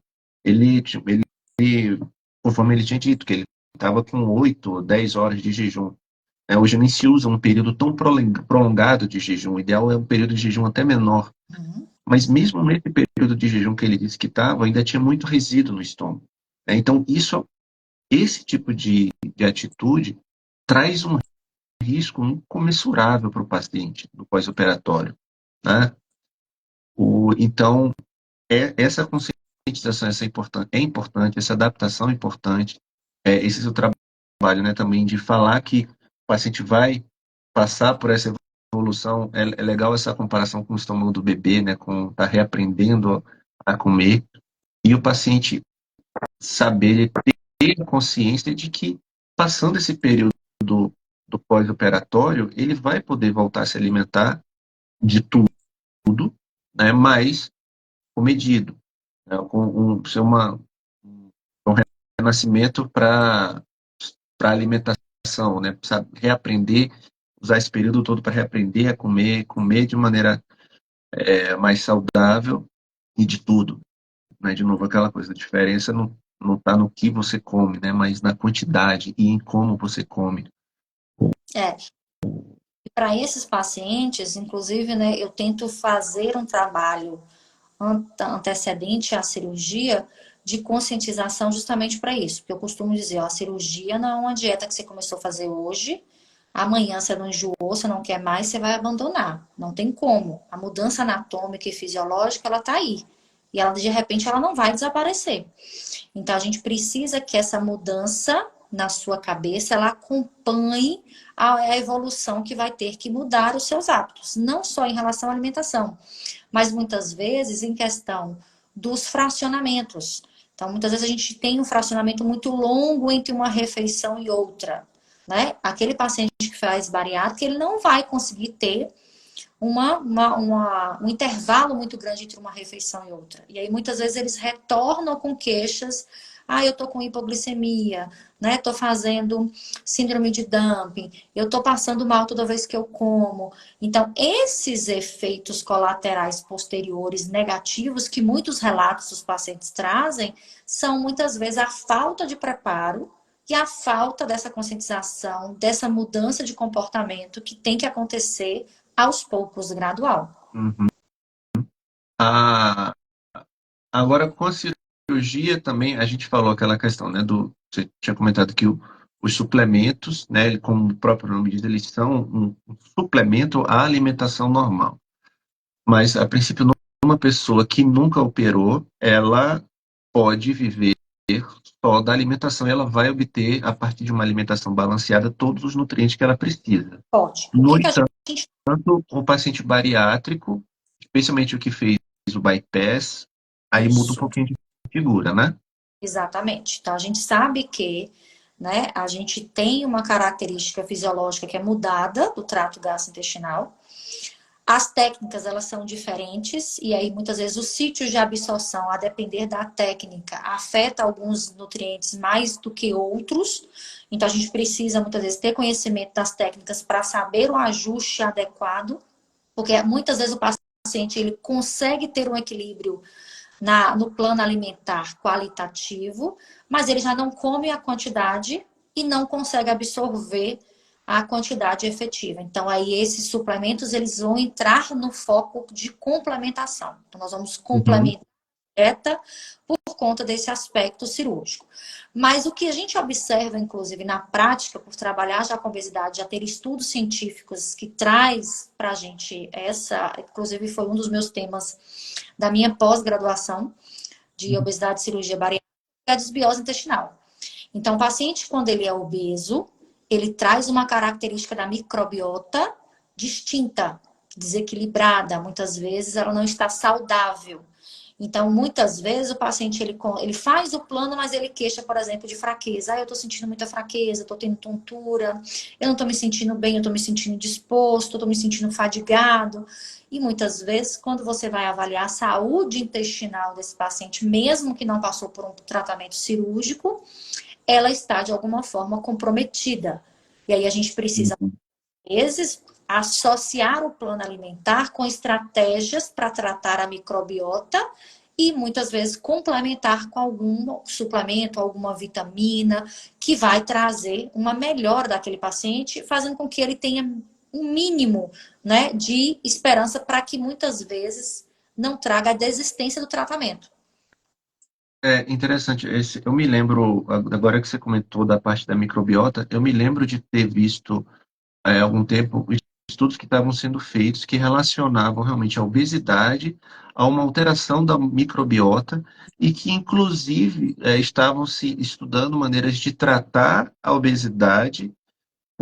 Conforme ele tinha dito, que ele estava com 8 ou 10 horas de jejum. Hoje nem se usa um período tão prolongado de jejum. O ideal é um período de jejum até menor. Mas mesmo nesse período de jejum que ele disse que estava, ainda tinha muito resíduo no estômago. Então, esse tipo de atitude traz um risco incomensurável para o paciente no pós-operatório. Né? Então, essa conscientização é importante, essa adaptação é importante. Esse é o trabalho, né, também de falar que o paciente vai passar por essa evolução, é legal essa comparação com o estômago do bebê, né, com tá reaprendendo a comer, e o paciente saber, ele ter consciência de que passando esse período do pós-operatório, ele vai poder voltar a se alimentar de tudo, né, mas comedido, né, com ser um renascimento para alimentação, né, precisa reaprender, usar esse período todo para reaprender a comer de maneira mais saudável e de tudo, né, de novo aquela coisa, a diferença não está no que você come, né, mas na quantidade e em como você come. É, para esses pacientes, inclusive, né, eu tento fazer um trabalho antecedente à cirurgia de conscientização justamente para isso. Porque eu costumo dizer, ó, a cirurgia não é uma dieta que você começou a fazer hoje, amanhã você não enjoou, você não quer mais, você vai abandonar. Não tem como. A mudança anatômica e fisiológica, ela tá aí. E ela, de repente, ela não vai desaparecer. Então, a gente precisa que essa mudança na sua cabeça, ela acompanhe a evolução que vai ter que mudar os seus hábitos. Não só em relação à alimentação, mas muitas vezes em questão dos fracionamentos. Então, muitas vezes a gente tem um fracionamento muito longo entre uma refeição e outra, né? Aquele paciente que faz bariátrica, ele não vai conseguir ter um intervalo muito grande entre uma refeição e outra. E aí, muitas vezes, eles retornam com queixas. Ah, eu tô com hipoglicemia, né? Tô fazendo síndrome de dumping, eu tô passando mal toda vez que eu como. Então, esses efeitos colaterais posteriores negativos que muitos relatos dos pacientes trazem são muitas vezes a falta de preparo e a falta dessa conscientização, dessa mudança de comportamento que tem que acontecer aos poucos, gradual. Uhum. Ah, agora, com a cirurgia também, a gente falou aquela questão, né, você tinha comentado que os suplementos, né, como o próprio nome diz, eles são um suplemento à alimentação normal. Mas, a princípio, uma pessoa que nunca operou, ela pode viver só da alimentação e ela vai obter, a partir de uma alimentação balanceada, todos os nutrientes que ela precisa. Pode. O No que que a entanto, gente... o paciente bariátrico, especialmente o que fez o bypass, aí muda um Isso, pouquinho de figura, né? exatamente. Então, a gente sabe que, né, a gente tem uma característica fisiológica que é mudada do trato gastrointestinal. As técnicas, elas são diferentes, e aí muitas vezes os sítios de absorção, a depender da técnica, afeta alguns nutrientes mais do que outros. Então, a gente precisa muitas vezes ter conhecimento das técnicas para saber o ajuste adequado, porque muitas vezes o paciente ele consegue ter um equilíbrio no plano alimentar qualitativo, mas ele já não come a quantidade e não consegue absorver a quantidade efetiva. Então, aí esses suplementos, eles vão entrar no foco de complementação. Então, nós vamos Uhum. complementar a dieta por conta desse aspecto cirúrgico. Mas o que a gente observa, inclusive, na prática, por trabalhar já com obesidade, já ter estudos científicos que traz para a gente inclusive foi um dos meus temas da minha pós-graduação de obesidade e cirurgia bariátrica, é a desbiose intestinal. Então, o paciente, quando ele é obeso, ele traz uma característica da microbiota distinta, desequilibrada. Muitas vezes ela não está saudável. Então, muitas vezes o paciente ele faz o plano, mas ele queixa, por exemplo, de fraqueza. Ah, eu tô sentindo muita fraqueza, tô tendo tontura, eu não tô me sentindo bem, eu tô me sentindo disposto, eu tô me sentindo fadigado. E muitas vezes, quando você vai avaliar a saúde intestinal desse paciente, mesmo que não passou por um tratamento cirúrgico, ela está de alguma forma comprometida. E aí a gente precisa, Uhum. às vezes, associar o plano alimentar com estratégias para tratar a microbiota e muitas vezes complementar com algum suplemento, alguma vitamina que vai trazer uma melhora daquele paciente, fazendo com que ele tenha um mínimo, né, de esperança para que muitas vezes não traga a desistência do tratamento. É interessante. Eu me lembro, agora que você comentou da parte da microbiota, eu me lembro de ter visto há algum tempo estudos que estavam sendo feitos que relacionavam realmente a obesidade a uma alteração da microbiota e que, inclusive, estavam se estudando maneiras de tratar a obesidade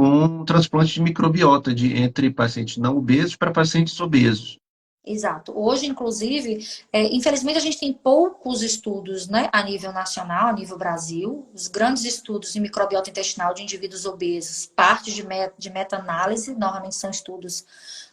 com transplante de microbiota entre pacientes não obesos para pacientes obesos. Exato. Hoje, inclusive, infelizmente a gente tem poucos estudos, né, a nível nacional, a nível Brasil. Os grandes estudos em microbiota intestinal de indivíduos obesos, parte de meta-análise, normalmente são estudos,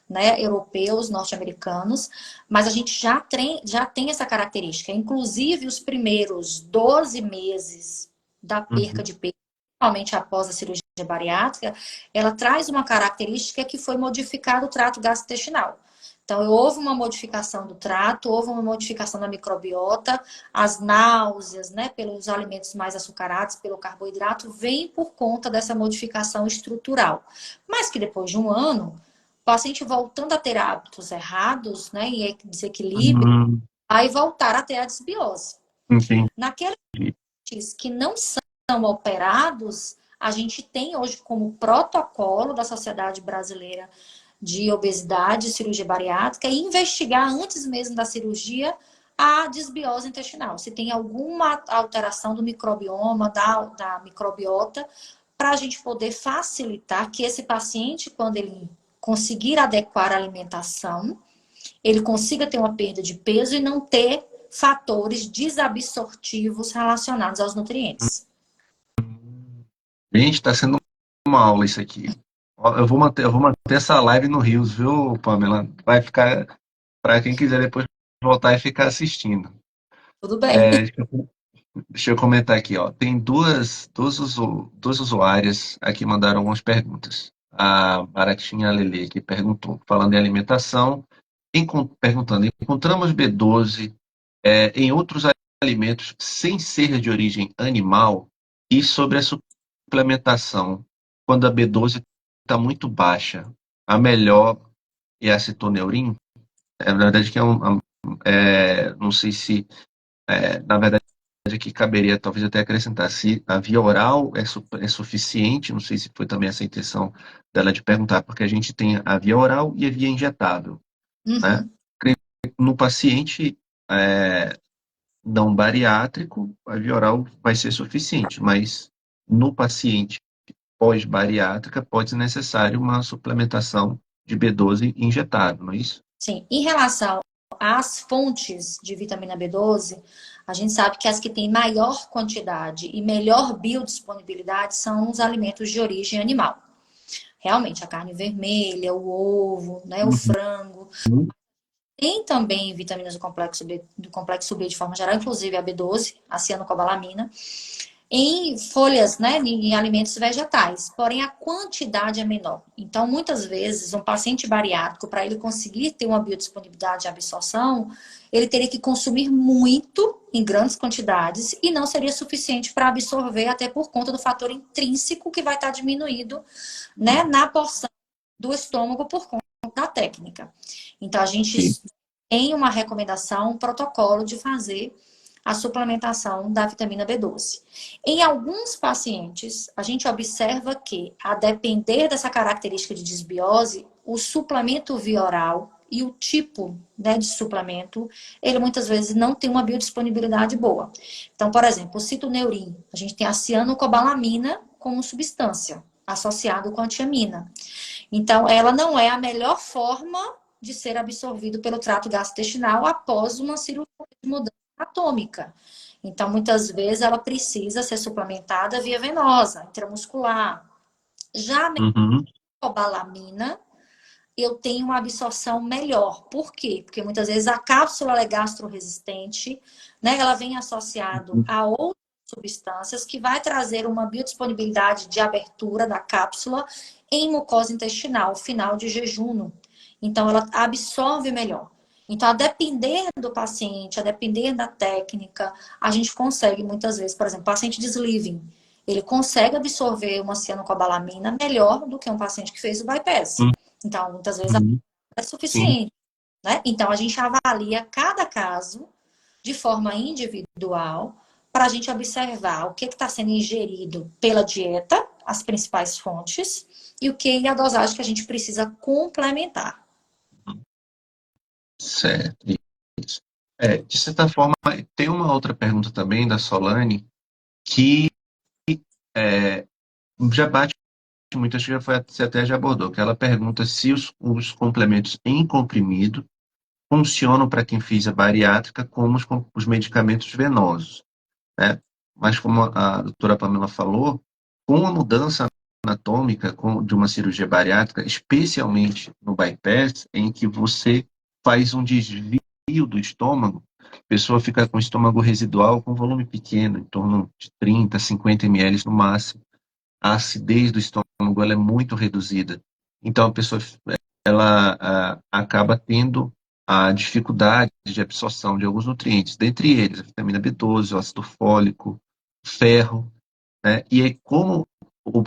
né, europeus, norte-americanos, mas a gente já tem essa característica. Inclusive, os primeiros 12 meses da perca de peso, principalmente após a cirurgia bariátrica, ela traz uma característica que foi modificado o trato gastrointestinal. Então, houve uma modificação do trato, houve uma modificação da microbiota, as náuseas, né, pelos alimentos mais açucarados, pelo carboidrato, vem por conta dessa modificação estrutural. Mas que depois de um ano, o paciente voltando a ter hábitos errados, né, e desequilíbrio, vai voltar a ter a desbiose. Entendi. Naqueles que não são operados, a gente tem hoje como protocolo da Sociedade Brasileira de Obesidade e Cirurgia Bariátrica e investigar antes mesmo da cirurgia a desbiose intestinal. Se tem alguma alteração do microbioma, da microbiota, para a gente poder facilitar que esse paciente, quando ele conseguir adequar a alimentação, ele consiga ter uma perda de peso e não ter fatores desabsortivos relacionados aos nutrientes. Gente, está sendo uma aula isso aqui. Eu vou manter essa live no Rios, viu, Pamela? Vai ficar para quem quiser depois voltar e ficar assistindo. Tudo bem. Deixa eu comentar aqui, ó. Tem duas usuárias aqui mandaram algumas perguntas. A Baratinha Lele que perguntou, falando em alimentação, perguntando, encontramos B12 em outros alimentos sem ser de origem animal e sobre a suplementação, quando a B12 está muito baixa, a melhor é a cetoneurin? Na verdade, não sei se, na verdade, aqui caberia talvez até acrescentar se a via oral é suficiente, não sei se foi também essa a intenção dela de perguntar, porque a gente tem a via oral e a via injetável, né? Uhum. No paciente não bariátrico, a via oral vai ser suficiente, mas no paciente pós-bariátrica pode ser necessário uma suplementação de B12 injetável, não é isso? Sim. Em relação às fontes de vitamina B12, a gente sabe que as que têm maior quantidade e melhor biodisponibilidade são os alimentos de origem animal. Realmente, a carne vermelha, o ovo, né, o frango. Uhum. Tem também vitaminas do complexo B de forma geral, inclusive a B12, a cianocobalamina, em folhas, né, em alimentos vegetais. Porém, a quantidade é menor. Então, muitas vezes, um paciente bariátrico, para ele conseguir ter uma biodisponibilidade de absorção, ele teria que consumir muito, em grandes quantidades, e não seria suficiente para absorver, até por conta do fator intrínseco que vai estar diminuído, né, na porção do estômago por conta da técnica. Então, a gente Sim. tem uma recomendação, um protocolo de fazer a suplementação da vitamina B12. Em alguns pacientes, a gente observa que, a depender dessa característica de desbiose, o suplemento via oral e o tipo, né, de suplemento, ele muitas vezes não tem uma biodisponibilidade boa. Então, por exemplo, o citoneurin, a gente tem a cianocobalamina como substância, associado com a tiamina. Então, ela não é a melhor forma de ser absorvido pelo trato gastrointestinal após uma cirurgia de mudança anatômica. Então, muitas vezes, ela precisa ser suplementada via venosa, intramuscular. Já a Uhum. mecobalamina, eu tenho uma absorção melhor. Por quê? Porque muitas vezes a cápsula é gastroresistente, né? Ela vem associado a outras substâncias que vai trazer uma biodisponibilidade de abertura da cápsula em mucosa intestinal, final de jejum. Então, ela absorve melhor. Então, a depender do paciente, a depender da técnica, a gente consegue muitas vezes, por exemplo, paciente de sleeving, ele consegue absorver uma cianocobalamina melhor do que um paciente que fez o bypass. Então, muitas vezes Uhum. é Sim. suficiente, né? Então, a gente avalia cada caso de forma individual para a gente observar o que está sendo ingerido pela dieta, as principais fontes, e o que é a dosagem que a gente precisa complementar. Certo. Isso. De certa forma, tem uma outra pergunta também da Solane que já bate muito, acho que você até já abordou, que ela pergunta se os complementos em comprimido funcionam para quem fez a bariátrica como os medicamentos venosos, né? Mas como a doutora Pamela falou, com a mudança anatômica de uma cirurgia bariátrica, especialmente no bypass, em que você faz um desvio do estômago, a pessoa fica com o estômago residual com volume pequeno, em torno de 30, 50 ml no máximo. A acidez do estômago ela é muito reduzida. Então a pessoa acaba tendo a dificuldade de absorção de alguns nutrientes, dentre eles a vitamina B12, o ácido fólico, ferro, né? E aí, como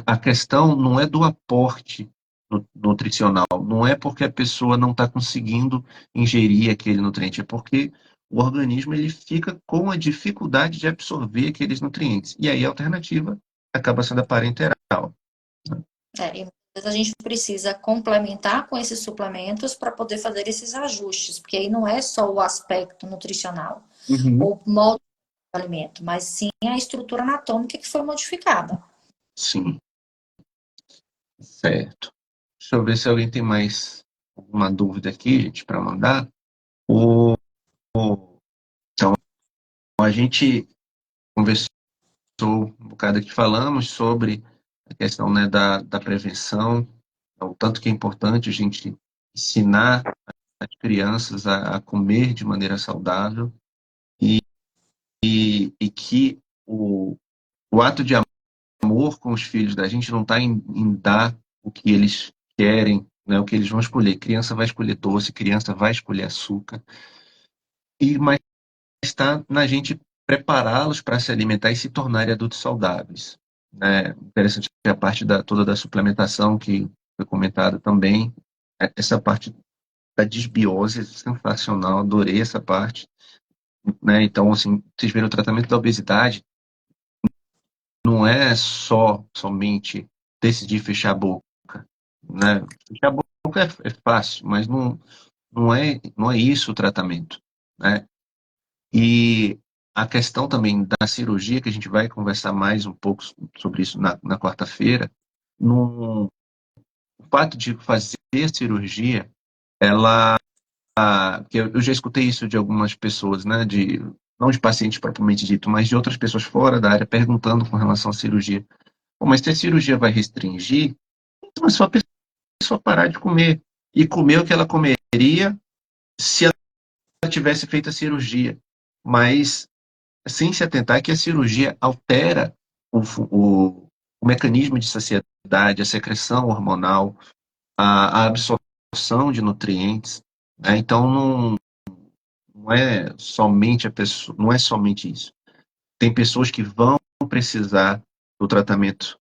a questão não é do aporte nutricional, não é porque a pessoa não está conseguindo ingerir aquele nutriente, é porque o organismo ele fica com a dificuldade de absorver aqueles nutrientes. E aí a alternativa acaba sendo a parenteral. E muitas vezes a gente precisa complementar com esses suplementos para poder fazer esses ajustes, porque aí não é só o aspecto nutricional, Uhum. ou modo do alimento, mas sim a estrutura anatômica que foi modificada. Sim, certo. Deixa eu ver se alguém tem mais alguma dúvida aqui, gente, para mandar. O, então, a gente conversou um bocado aqui, falamos sobre a questão, né, da prevenção, o tanto que é importante a gente ensinar as crianças a comer de maneira saudável e que o ato de amor com os filhos da gente não está em dar o que eles querem, né, o que eles vão escolher. Criança vai escolher doce, criança vai escolher açúcar, mas está na gente prepará-los para se alimentar e se tornarem adultos saudáveis. Né? Interessante a parte toda da suplementação que foi comentada também. Essa parte da desbiose é sensacional, adorei essa parte. Né? Então, assim, vocês viram o tratamento da obesidade, não é somente decidir fechar a boca. Né? Fechar a boca é fácil, mas não é isso o tratamento. Né? E a questão também da cirurgia, que a gente vai conversar mais um pouco sobre isso na quarta-feira, o fato de fazer a cirurgia, ela, que eu já escutei isso de algumas pessoas, né, não de pacientes propriamente dito, mas de outras pessoas fora da área perguntando com relação à cirurgia. Pô, mas se a cirurgia vai restringir, então é só a pessoa parar de comer e comer o que ela comeria se ela tivesse feito a cirurgia. Mas sem se atentar que a cirurgia altera o mecanismo de saciedade, a secreção hormonal, a absorção de nutrientes. Né? Então, não é somente a pessoa, não é somente isso. Tem pessoas que vão precisar do tratamento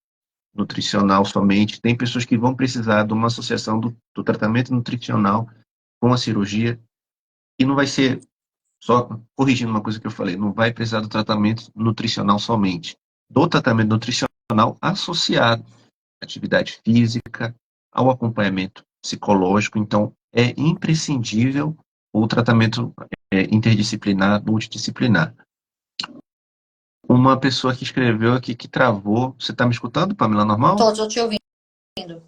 nutricional somente, tem pessoas que vão precisar de uma associação do tratamento nutricional com a cirurgia, e não vai ser. Só corrigindo uma coisa que eu falei, não vai precisar do tratamento nutricional somente, do tratamento nutricional associado à atividade física, ao acompanhamento psicológico. Então, é imprescindível o tratamento interdisciplinar, multidisciplinar. Uma pessoa que escreveu aqui que travou. Você está me escutando, Pamela, normal? Estou te ouvindo.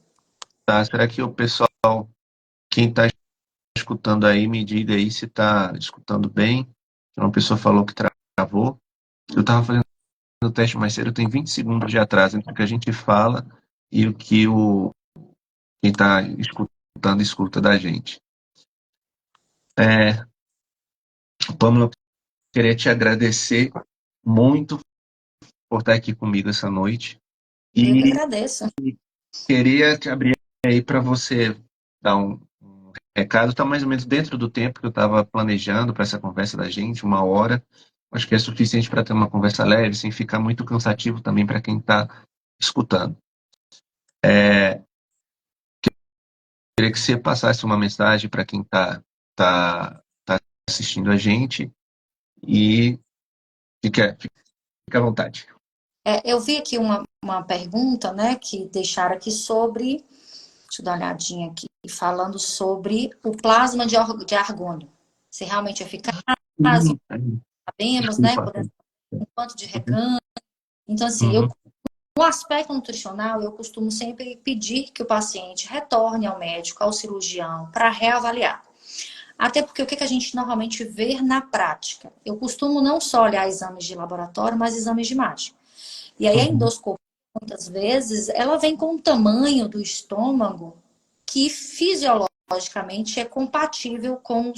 Tá, será que o pessoal, quem está escutando aí, me diga aí se está escutando bem? Uma pessoa falou que travou. Eu estava fazendo o teste mais cedo, tem 20 segundos de atraso entre o que a gente fala e o que quem está escutando escuta da gente. Pamela, eu queria te agradecer muito por estar aqui comigo essa noite Eu que e agradeço. queria te abrir aí para você dar um recado. Está mais ou menos dentro do tempo que eu estava planejando para essa conversa da gente, 1 hora. Acho que é suficiente para ter uma conversa leve, sem ficar muito cansativo também para quem está escutando. Queria que você passasse uma mensagem para quem tá assistindo a gente e fique à vontade. Eu vi aqui uma pergunta, né, que deixaram aqui sobre, deixa eu dar uma olhadinha aqui, falando sobre o plasma de argônio. Se realmente é eficaz, Uhum. sabemos, né, Desculpa. quanto de reganho. Então, assim, eu Uhum. No aspecto nutricional, eu costumo sempre pedir que o paciente retorne ao médico, ao cirurgião, para reavaliar. Até porque o que a gente normalmente vê na prática? Eu costumo não só olhar exames de laboratório, mas exames de imagem. E aí a endoscopia, muitas vezes, ela vem com o tamanho do estômago que fisiologicamente é compatível com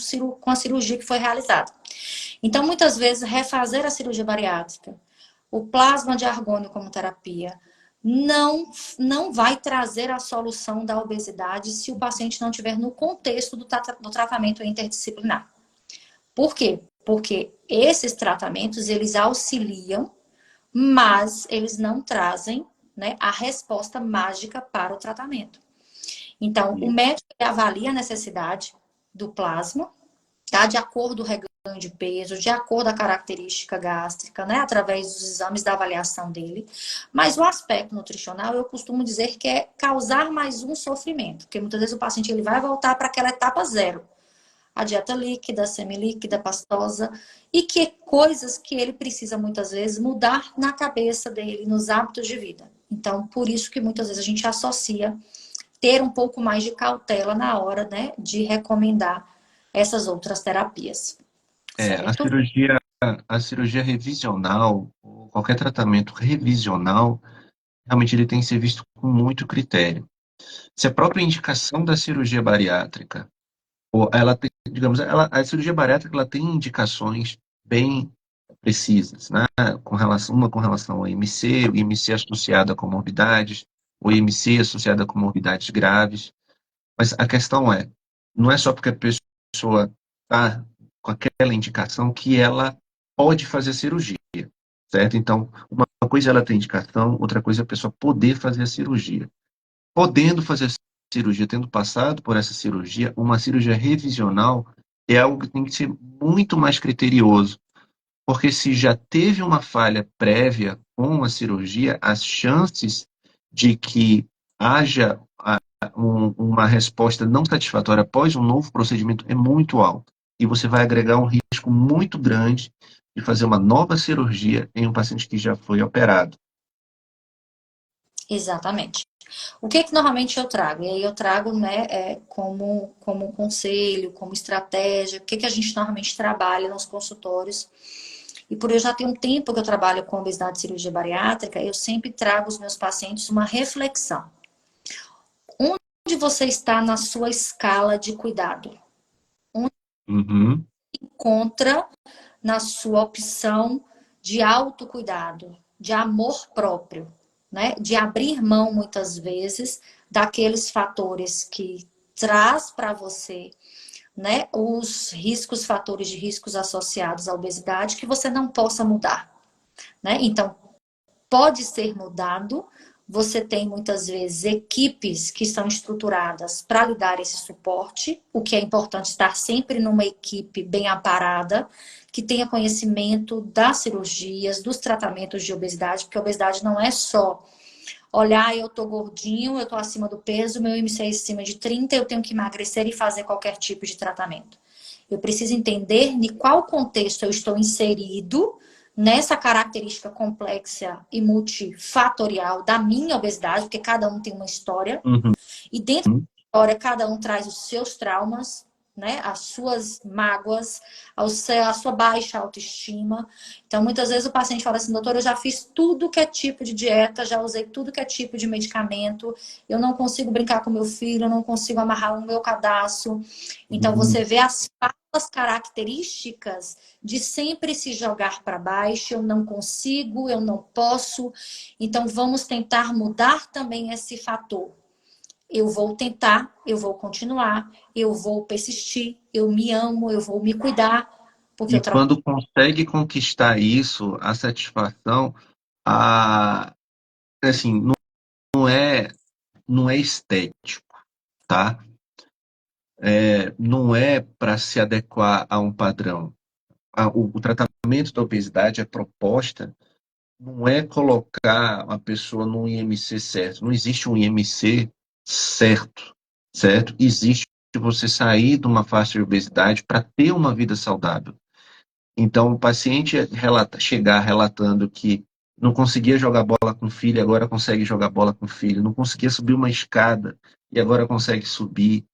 a cirurgia que foi realizada. Então, muitas vezes, refazer a cirurgia bariátrica, o plasma de argônio como terapia, não vai trazer a solução da obesidade se o paciente não estiver no contexto do tratamento interdisciplinar. Por quê? Porque esses tratamentos, eles auxiliam, mas eles não trazem, né, a resposta mágica para o tratamento. Então, o médico avalia a necessidade do plasma, tá? De acordo com o reganho de peso, de acordo com a característica gástrica, né? Através dos exames da avaliação dele. Mas o aspecto nutricional, eu costumo dizer que é causar mais um sofrimento, porque muitas vezes o paciente ele vai voltar para aquela etapa zero. A dieta líquida, semilíquida, pastosa, e que coisas que ele precisa muitas vezes mudar na cabeça dele, nos hábitos de vida. Então, por isso que muitas vezes a gente associa ter um pouco mais de cautela na hora, né, de recomendar essas outras terapias. Certo? A cirurgia revisional, ou qualquer tratamento revisional, realmente ele tem que ser visto com muito critério. Se a própria indicação da cirurgia bariátrica, ou ela tem, digamos, a cirurgia bariátrica ela tem indicações bem precisas, né? Uma com relação ao IMC, o IMC associado a comorbidades, o IMC associado a comorbidades graves. Mas a questão é, não é só porque a pessoa está com aquela indicação que ela pode fazer cirurgia, certo? Então, uma coisa é ela ter indicação, outra coisa é a pessoa poder fazer a cirurgia. Podendo fazer a cirurgia, tendo passado por essa cirurgia, uma cirurgia revisional é algo que tem que ser muito mais criterioso, porque se já teve uma falha prévia com a cirurgia, as chances de que haja uma resposta não satisfatória após um novo procedimento é muito alta. E você vai agregar um risco muito grande de fazer uma nova cirurgia em um paciente que já foi operado. Exatamente. O que normalmente eu trago? E aí eu trago, né, como conselho, como estratégia, o que a gente normalmente trabalha nos consultórios. E por eu já ter um tempo que eu trabalho com obesidade e cirurgia bariátrica, eu sempre trago aos meus pacientes uma reflexão. Onde você está na sua escala de cuidado? Onde Uhum. você encontra na sua opção de autocuidado, de amor próprio, né? De abrir mão, muitas vezes, daqueles fatores que traz para você, né, os riscos, fatores de riscos associados à obesidade que você não possa mudar, né? Então, pode ser mudado. Você tem muitas vezes equipes que são estruturadas para lhe dar esse suporte, o que é importante estar sempre numa equipe bem aparada, que tenha conhecimento das cirurgias, dos tratamentos de obesidade, porque a obesidade não é só olhar, eu tô gordinho, eu tô acima do peso, meu IMC é acima de 30, eu tenho que emagrecer e fazer qualquer tipo de tratamento. Eu preciso entender em qual contexto eu estou inserido nessa característica complexa e multifatorial da minha obesidade, porque cada um tem uma história, Uhum. e dentro da história cada um traz os seus traumas, né, as suas mágoas, a sua baixa autoestima. Então, muitas vezes o paciente fala assim, doutor, eu já fiz tudo que é tipo de dieta, já usei tudo que é tipo de medicamento, eu não consigo brincar com meu filho, eu não consigo amarrar o meu cadastro. Então, você vê as falas características de sempre se jogar para baixo, eu não consigo, eu não posso. Então, vamos tentar mudar também esse fator. Eu vou tentar, eu vou continuar, eu vou persistir, eu me amo, eu vou me cuidar, porque E eu trabalho. quando consegue conquistar isso, a satisfação, a, assim, não é estético, tá? Não é para se adequar a um padrão. O tratamento da obesidade, a proposta, não é colocar a pessoa num IMC certo. Não existe um IMC certo, certo? Existe você sair de uma faixa de obesidade para ter uma vida saudável. Então, o paciente chegar relatando que não conseguia jogar bola com o filho, agora consegue jogar bola com o filho, não conseguia subir uma escada e agora consegue subir.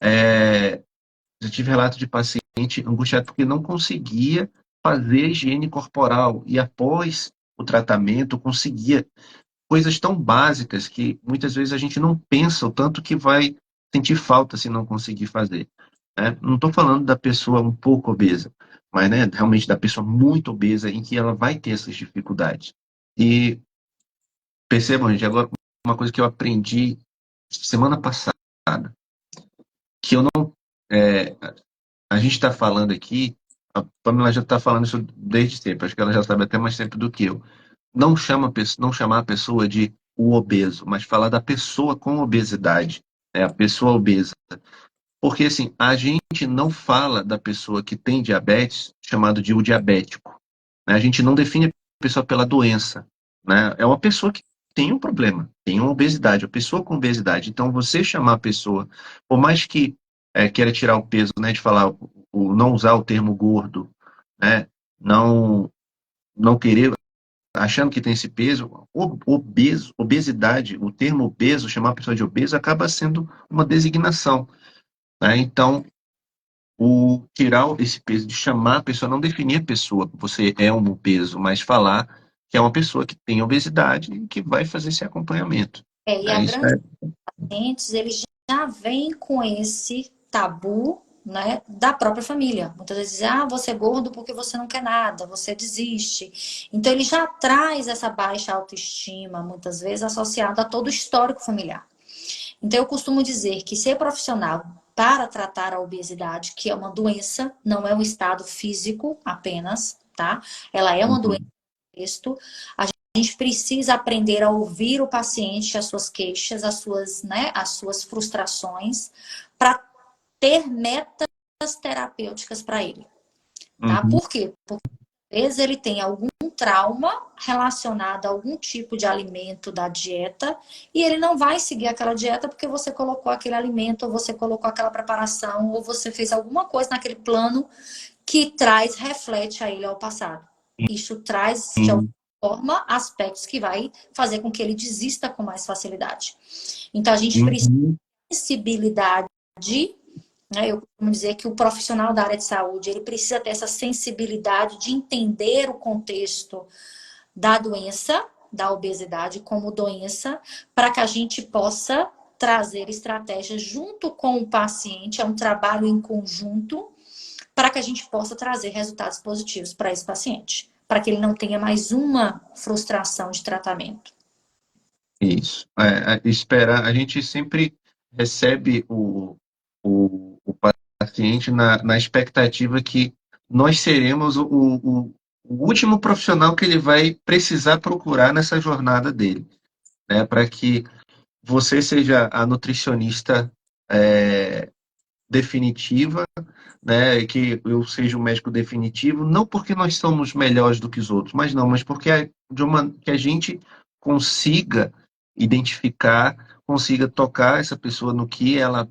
É, já tive relato de paciente angustiado porque não conseguia fazer a higiene corporal e após o tratamento conseguia coisas tão básicas que muitas vezes a gente não pensa o tanto que vai sentir falta se não conseguir fazer, né? Não estou falando da pessoa um pouco obesa, mas, né, realmente da pessoa muito obesa em que ela vai ter essas dificuldades. E percebam, gente, agora uma coisa que eu aprendi semana passada, que eu não. é, a gente está falando aqui, a Pamela já está falando isso desde sempre, acho que ela já sabe até mais tempo do que eu. Não chamar a pessoa de o obeso, mas falar da pessoa com obesidade, né? A pessoa obesa. Porque assim, a gente não fala da pessoa que tem diabetes chamado de o diabético, né? A gente não define a pessoa pela doença, né? É uma pessoa que tem um problema, tem uma obesidade, a pessoa com obesidade. Então, você chamar a pessoa, por mais que queira tirar o peso, né, de falar, não usar o termo gordo, né, não, não querer, achando que tem esse peso, obesidade, o termo obeso, chamar a pessoa de obeso, acaba sendo uma designação, né? Então, tirar esse peso de chamar a pessoa, não definir a pessoa, você é um obeso, mas falar que é uma pessoa que tem obesidade e que vai fazer esse acompanhamento. E a Isso grande pacientes, eles já vêm com esse tabu, né, da própria família. Muitas vezes dizem, você é gordo porque você não quer nada, você desiste. Então, ele já traz essa baixa autoestima, muitas vezes, associada a todo o histórico familiar. Então, eu costumo dizer que ser profissional para tratar a obesidade, que é uma doença, não é um estado físico apenas, tá? Ela é uma doença uhum, texto, a gente precisa aprender a ouvir o paciente, as suas queixas, as suas frustrações, para ter metas terapêuticas para ele, tá? uhum, Por quê? Porque às vezes ele tem algum trauma relacionado a algum tipo de alimento da dieta e ele não vai seguir aquela dieta porque você colocou aquele alimento, ou você colocou aquela preparação, ou você fez alguma coisa naquele plano que reflete a ele ao passado. Isso traz, de alguma sim, forma, aspectos que vai fazer com que ele desista com mais facilidade. Então, a gente precisa uhum, de sensibilidade, né? Eu costumo dizer que o profissional da área de saúde, ele precisa ter essa sensibilidade de entender o contexto da doença, da obesidade como doença, para que a gente possa trazer estratégias junto com o paciente, é um trabalho em conjunto, para que a gente possa trazer resultados positivos para esse paciente, para que ele não tenha mais uma frustração de tratamento. isso. Espera, a gente sempre recebe o paciente na expectativa que nós seremos o último profissional que ele vai precisar procurar nessa jornada dele, né? Para que você seja a nutricionista definitiva, né? E que eu seja o médico definitivo, não porque nós somos melhores do que os outros, mas não, mas porque que a gente consiga identificar, consiga tocar essa pessoa no que ela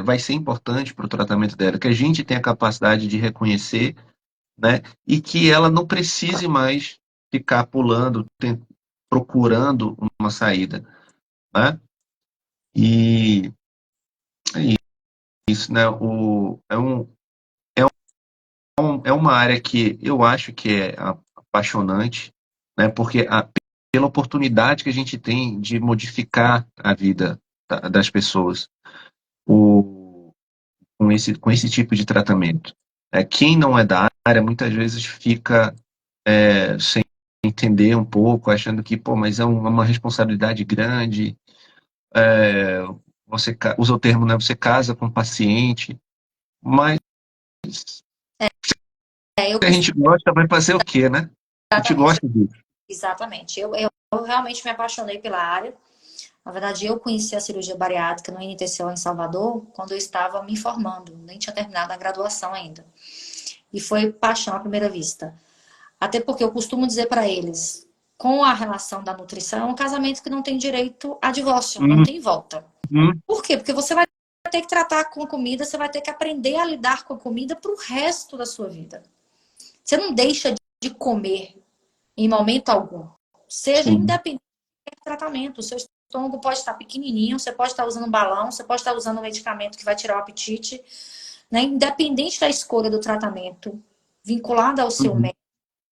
vai ser importante para o tratamento dela, que a gente tenha a capacidade de reconhecer, né? E que ela não precise mais ficar pulando, procurando uma saída, né? E é isso, né? É uma área que eu acho que é apaixonante, né? Porque pela oportunidade que a gente tem de modificar a vida das pessoas o, com esse tipo de tratamento. Quem não é da área muitas vezes fica sem entender um pouco, achando que, pô, mas é uma responsabilidade grande. é, Você usa o termo, né? Você casa com o paciente, mas Eu se a costumo gente gosta, vai fazer o quê, né? A gente exatamente, gosta disso. exatamente. Eu realmente me apaixonei pela área. Na verdade, eu conheci a cirurgia bariátrica no INTCO em Salvador quando eu estava me formando, nem tinha terminado a graduação ainda. E foi paixão à primeira vista. Até porque eu costumo dizer para eles, com a relação da nutrição, é um casamento que não tem direito a divórcio, não Uhum, tem volta. Por quê? Porque você vai ter que tratar com a comida, você vai ter que aprender a lidar com a comida para o resto da sua vida. Você não deixa de comer em momento algum. seja sim. independente do tratamento. O seu estômago pode estar pequenininho, você pode estar usando um balão, você pode estar usando um medicamento que vai tirar o apetite, né? Independente da escolha do tratamento, vinculado ao seu Uhum. médico,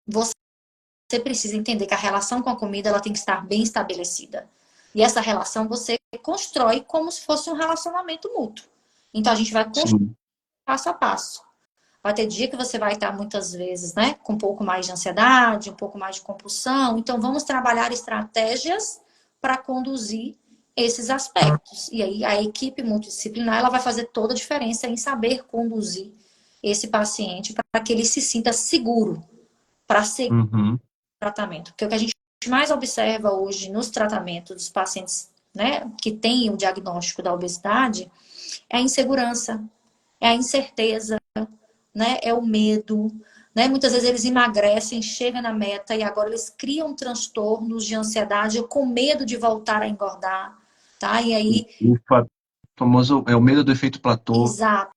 você precisa entender que a relação com a comida ela tem que estar bem estabelecida. E essa relação você constrói como se fosse um relacionamento mútuo. Então a gente vai construir Sim. passo a passo. Vai ter dia que você vai estar muitas vezes, né, com um pouco mais de ansiedade, um pouco mais de compulsão. Então vamos trabalhar estratégias para conduzir esses aspectos. E aí a equipe multidisciplinar ela vai fazer toda a diferença em saber conduzir esse paciente para que ele se sinta seguro para seguir Uhum. tratamento. Porque o que a gente mais observa hoje nos tratamentos dos pacientes, né, que têm o diagnóstico da obesidade é a insegurança, é a incerteza, né, é o medo, né? Muitas vezes eles emagrecem, chegam na meta e agora eles criam transtornos de ansiedade com medo de voltar a engordar, tá? E aí, O famoso é o medo do efeito platô. exato.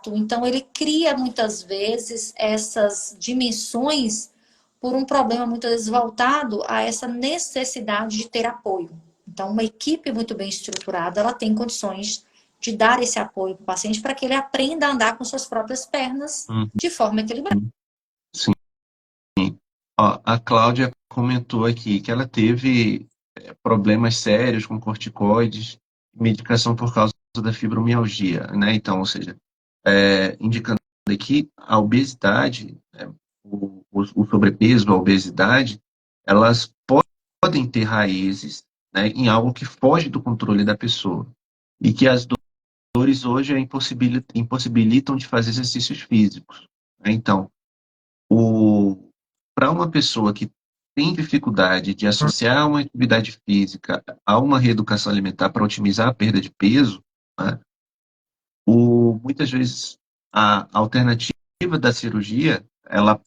Então ele cria muitas vezes essas dimensões por um problema muitas vezes voltado a essa necessidade de ter apoio. Então, uma equipe muito bem estruturada, ela tem condições de dar esse apoio para o paciente para que ele aprenda a andar com suas próprias pernas Uhum. de forma equilibrada. Sim. Ó, a Cláudia comentou aqui que ela teve problemas sérios com corticoides, medicação por causa da fibromialgia, né? Então, ou seja, indicando que a obesidade, o sobrepeso, a obesidade, elas podem ter raízes, né, em algo que foge do controle da pessoa. E que as dores hoje impossibilitam de fazer exercícios físicos, né? Então, para uma pessoa que tem dificuldade de associar uma atividade física a uma reeducação alimentar para otimizar a perda de peso, né, muitas vezes a alternativa da cirurgia ela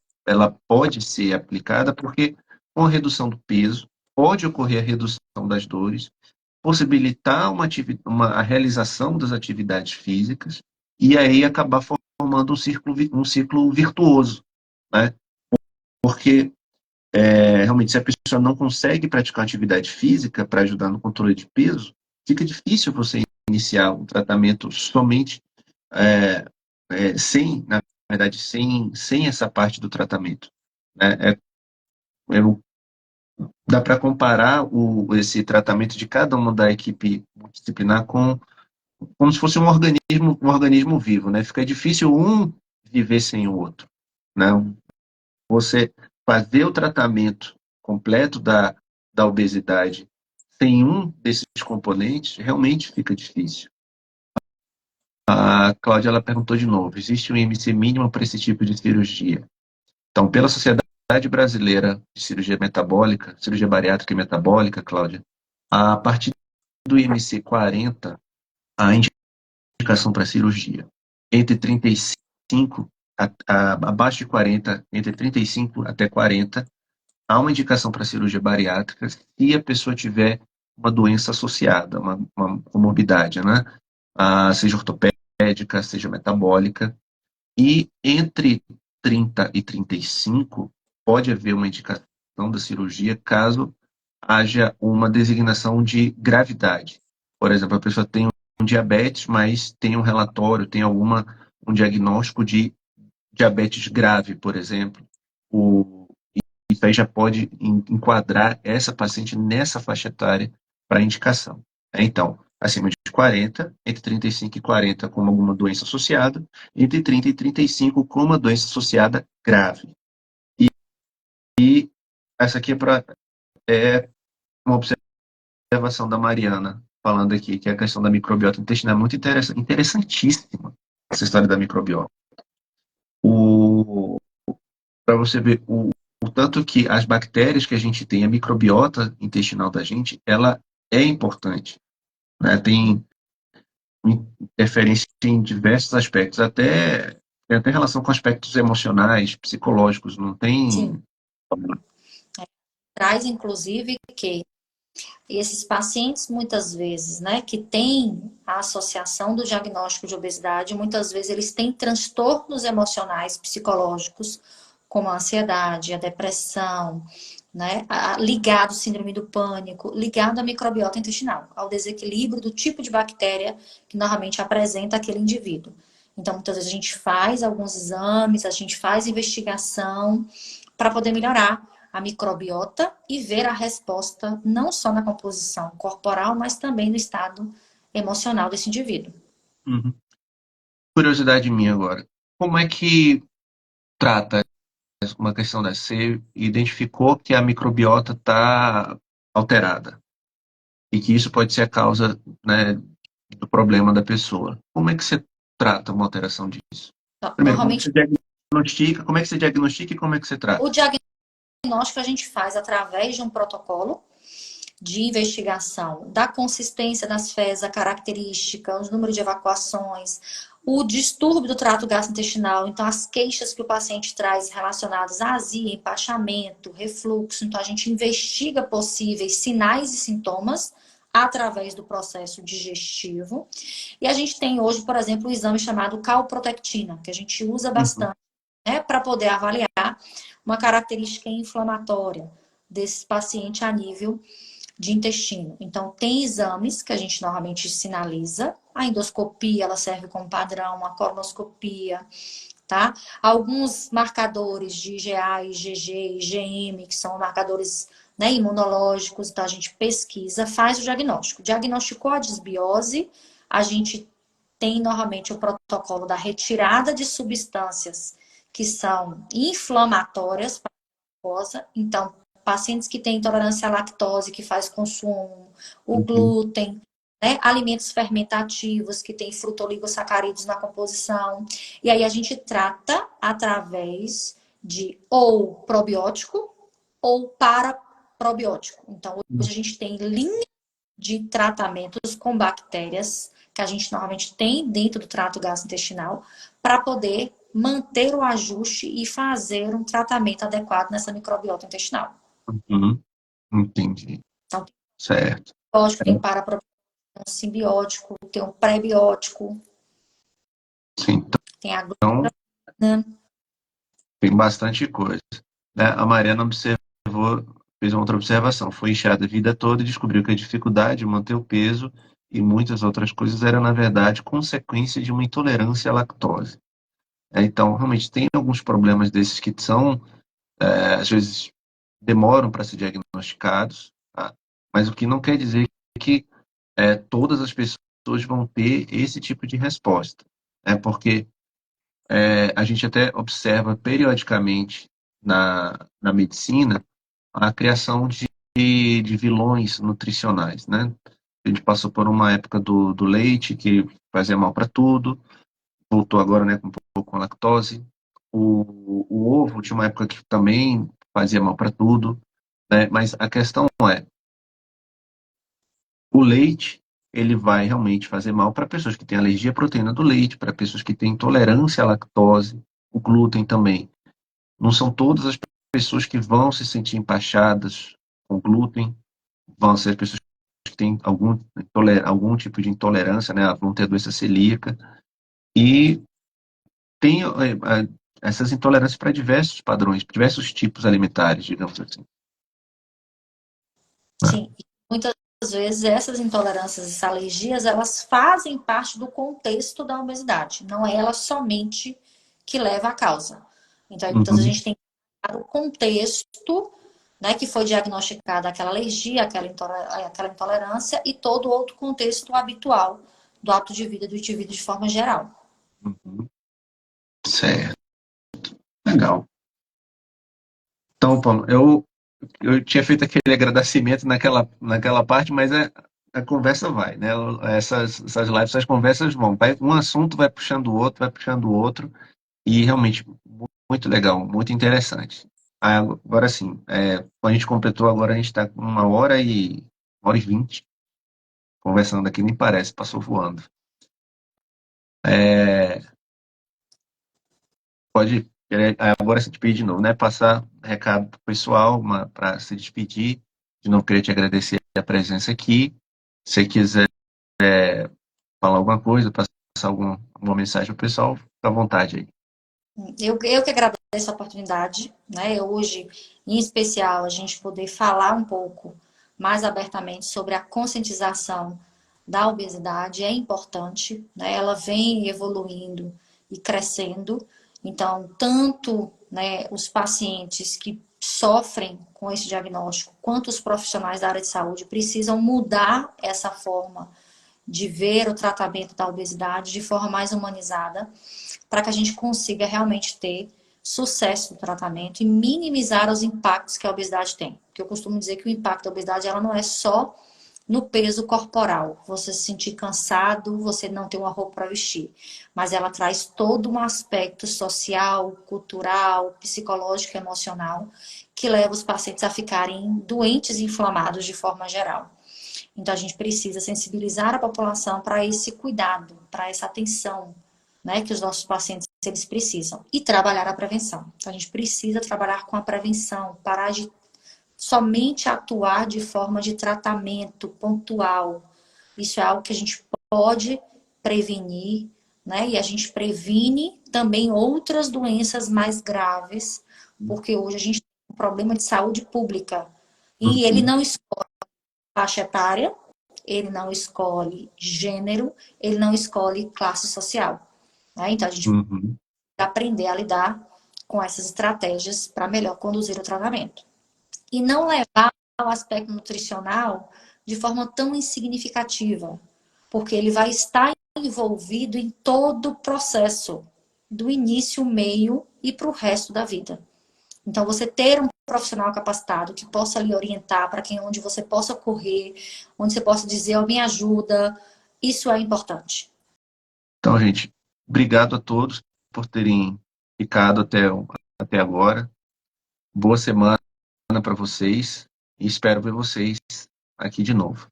pode ser aplicada porque com a redução do peso pode ocorrer a redução das dores, possibilitar a realização das atividades físicas e aí acabar formando um ciclo virtuoso, né? Porque realmente, se a pessoa não consegue praticar atividade física para ajudar no controle de peso, fica difícil você iniciar um tratamento somente é, na verdade, sem essa parte do tratamento, né? Dá para comparar esse tratamento de cada uma da equipe multidisciplinar como se fosse um organismo vivo, né? Fica difícil um viver sem o outro, né? Você fazer o tratamento completo da obesidade sem um desses componentes realmente fica difícil. A Cláudia ela perguntou de novo: existe um IMC mínimo para esse tipo de cirurgia? Então, pela Sociedade Brasileira de Cirurgia Metabólica, Cirurgia Bariátrica e Metabólica, Cláudia, a partir do IMC 40, a indicação para cirurgia. Entre 35, abaixo de 40, entre 35 até 40, há uma indicação para cirurgia bariátrica se a pessoa tiver uma doença associada, uma comorbidade, né? Seja ortopédica, seja metabólica. E entre 30 e 35, pode haver uma indicação da cirurgia caso haja uma designação de gravidade. Por exemplo, a pessoa tem um diabetes, mas tem um relatório, tem um diagnóstico de diabetes grave, por exemplo. Isso aí já pode enquadrar essa paciente nessa faixa etária para indicação. Então, acima de 40, entre 35 e 40 com alguma doença associada, entre 30 e 35 com uma doença associada grave. E essa aqui é uma observação da Mariana, falando aqui, que a questão da microbiota intestinal é muito interessantíssima, essa história da microbiota. Para você ver o tanto que as bactérias que a gente tem, a microbiota intestinal da gente, ela é importante, né? Tem interferência em diversos aspectos, tem até relação com aspectos emocionais, psicológicos, não Sim, tem. traz inclusive que esses pacientes muitas vezes, né, que têm a associação do diagnóstico de obesidade, muitas vezes eles têm transtornos emocionais, psicológicos, como a ansiedade, a depressão, né? Ligado ao síndrome do pânico, ligado à microbiota intestinal, ao desequilíbrio do tipo de bactéria que normalmente apresenta aquele indivíduo. Então, muitas vezes a gente faz alguns exames, a gente faz investigação para poder melhorar a microbiota e ver a resposta não só na composição corporal, mas também no estado emocional desse indivíduo. Uhum. Curiosidade minha agora. Como é que trata uma questão dessa? Você identificou que a microbiota está alterada e que isso pode ser a causa, né, do problema da pessoa. Como é que você trata uma alteração disso? Primeiro, como que Normalmente, você diagnostica, como é que você diagnostica e como é que você o trata? diagnóstico a gente faz através de um protocolo de investigação da consistência das fezes, a característica, os números de evacuações, o distúrbio do trato gastrointestinal, então as queixas que o paciente traz relacionadas a azia, empachamento, refluxo, então a gente investiga possíveis sinais e sintomas através do processo digestivo. E a gente tem hoje, por exemplo, o exame chamado calprotectina, que a gente usa Uhum, bastante, né, para poder avaliar uma característica inflamatória desse paciente a nível de intestino. Então, tem exames que a gente normalmente sinaliza. A endoscopia, ela serve como padrão, a colonoscopia, tá? Alguns marcadores de IgA, IgG, IgM, que são marcadores, né, imunológicos, então a gente pesquisa, faz o diagnóstico. Diagnosticou a disbiose, a gente tem normalmente o protocolo da retirada de substâncias que são inflamatórias para a mucosa. Então, pacientes que têm intolerância à lactose, que faz consumo, o uhum, glúten, né? Alimentos fermentativos que têm frutoligosacarídeos na composição. E aí a gente trata através de ou probiótico ou paraprobiótico. Então, hoje a gente tem linha de tratamentos com bactérias que a gente normalmente tem dentro do trato gastrointestinal para poder manter o ajuste e fazer um tratamento adequado nessa microbiota intestinal. uhum, entendi. Então, Certo. probiótico tem paraprobiótico, tem um simbiótico, tem um prebiótico, Sim, tem a então, glutana. tem bastante coisa, né? A Mariana observou, fez uma outra observação. Foi inchada a vida toda e descobriu que a dificuldade de manter o peso e muitas outras coisas era, na verdade, consequência de uma intolerância à lactose. Então, realmente, tem alguns problemas desses que são, às vezes, demoram para ser diagnosticados, tá? Mas o que não quer dizer que todas as pessoas vão ter esse tipo de resposta, né? Porque a gente até observa periodicamente na medicina a criação de vilões nutricionais, né? A gente passou por uma época do leite, que fazia mal para tudo, voltou agora, né, com um pouco com lactose. O ovo tinha uma época que também fazia mal para tudo, né? Mas a questão é, o leite, ele vai realmente fazer mal para pessoas que têm alergia à proteína do leite, para pessoas que têm intolerância à lactose, o glúten também. Não são todas as pessoas que vão se sentir empachadas com glúten, vão ser as pessoas que têm algum tipo de intolerância, né? Vão ter doença celíaca. E tem essas intolerâncias para diversos padrões, diversos tipos alimentares, digamos assim. Né? Sim, muitas vezes essas intolerâncias, essas alergias, elas fazem parte do contexto da obesidade, não é ela somente que leva à causa. Então, muitas vezes a Uhum, gente tem que olhar o contexto, né, que foi diagnosticada aquela alergia, aquela intolerância e todo o outro contexto habitual do hábito de vida do indivíduo de forma geral. uhum. Certo, legal. Então, Paulo, eu tinha feito aquele agradecimento naquela parte, mas a conversa vai, né? Essas lives, essas conversas vão. Um assunto vai puxando o outro, vai puxando o outro, e realmente muito legal, muito interessante. Agora sim, a gente completou, agora a gente está com 1 hora e 20 conversando aqui, nem parece, passou voando. É, pode, agora se despedir de novo, né? Passar recado pro pessoal para se despedir. De novo, queria te agradecer a presença aqui. Se quiser falar alguma coisa, passar alguma mensagem pro pessoal, fica à vontade aí. Eu que agradeço a oportunidade, né? Hoje, em especial, a gente poder falar um pouco mais abertamente sobre a conscientização da obesidade é importante, né? Ela vem evoluindo e crescendo. Então, tanto, né, os pacientes que sofrem com esse diagnóstico, quanto os profissionais da área de saúde precisam mudar essa forma de ver o tratamento da obesidade de forma mais humanizada, para que a gente consiga realmente ter sucesso no tratamento e minimizar os impactos que a obesidade tem. Porque eu costumo dizer que o impacto da obesidade ela não é só no peso corporal, você se sentir cansado, você não ter uma roupa para vestir, mas ela traz todo um aspecto social, cultural, psicológico, emocional, que leva os pacientes a ficarem doentes e inflamados de forma geral. Então, a gente precisa sensibilizar a população para esse cuidado, para essa atenção, né, que os nossos pacientes eles precisam. E trabalhar a prevenção. Então, a gente precisa trabalhar com a prevenção, parar de somente atuar de forma de tratamento pontual. Isso é algo que a gente pode prevenir, né? E a gente previne também outras doenças mais graves, porque hoje a gente tem um problema de saúde pública. E ele Uhum, não escolhe faixa etária, ele não escolhe gênero, ele não escolhe classe social. Né? Então a gente uhum. vai aprender a lidar com essas estratégias para melhor conduzir o tratamento. E não levar o aspecto nutricional de forma tão insignificativa, porque ele vai estar envolvido em todo o processo, do início, meio e para o resto da vida. Então, você ter um profissional capacitado que possa lhe orientar para quem onde você possa correr, onde você possa dizer, oh, me ajuda, isso é importante. Então, gente, obrigado a todos por terem ficado até agora. Boa semana para vocês e espero ver vocês aqui de novo.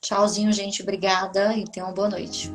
Tchauzinho, gente. Obrigada e tenham uma boa noite.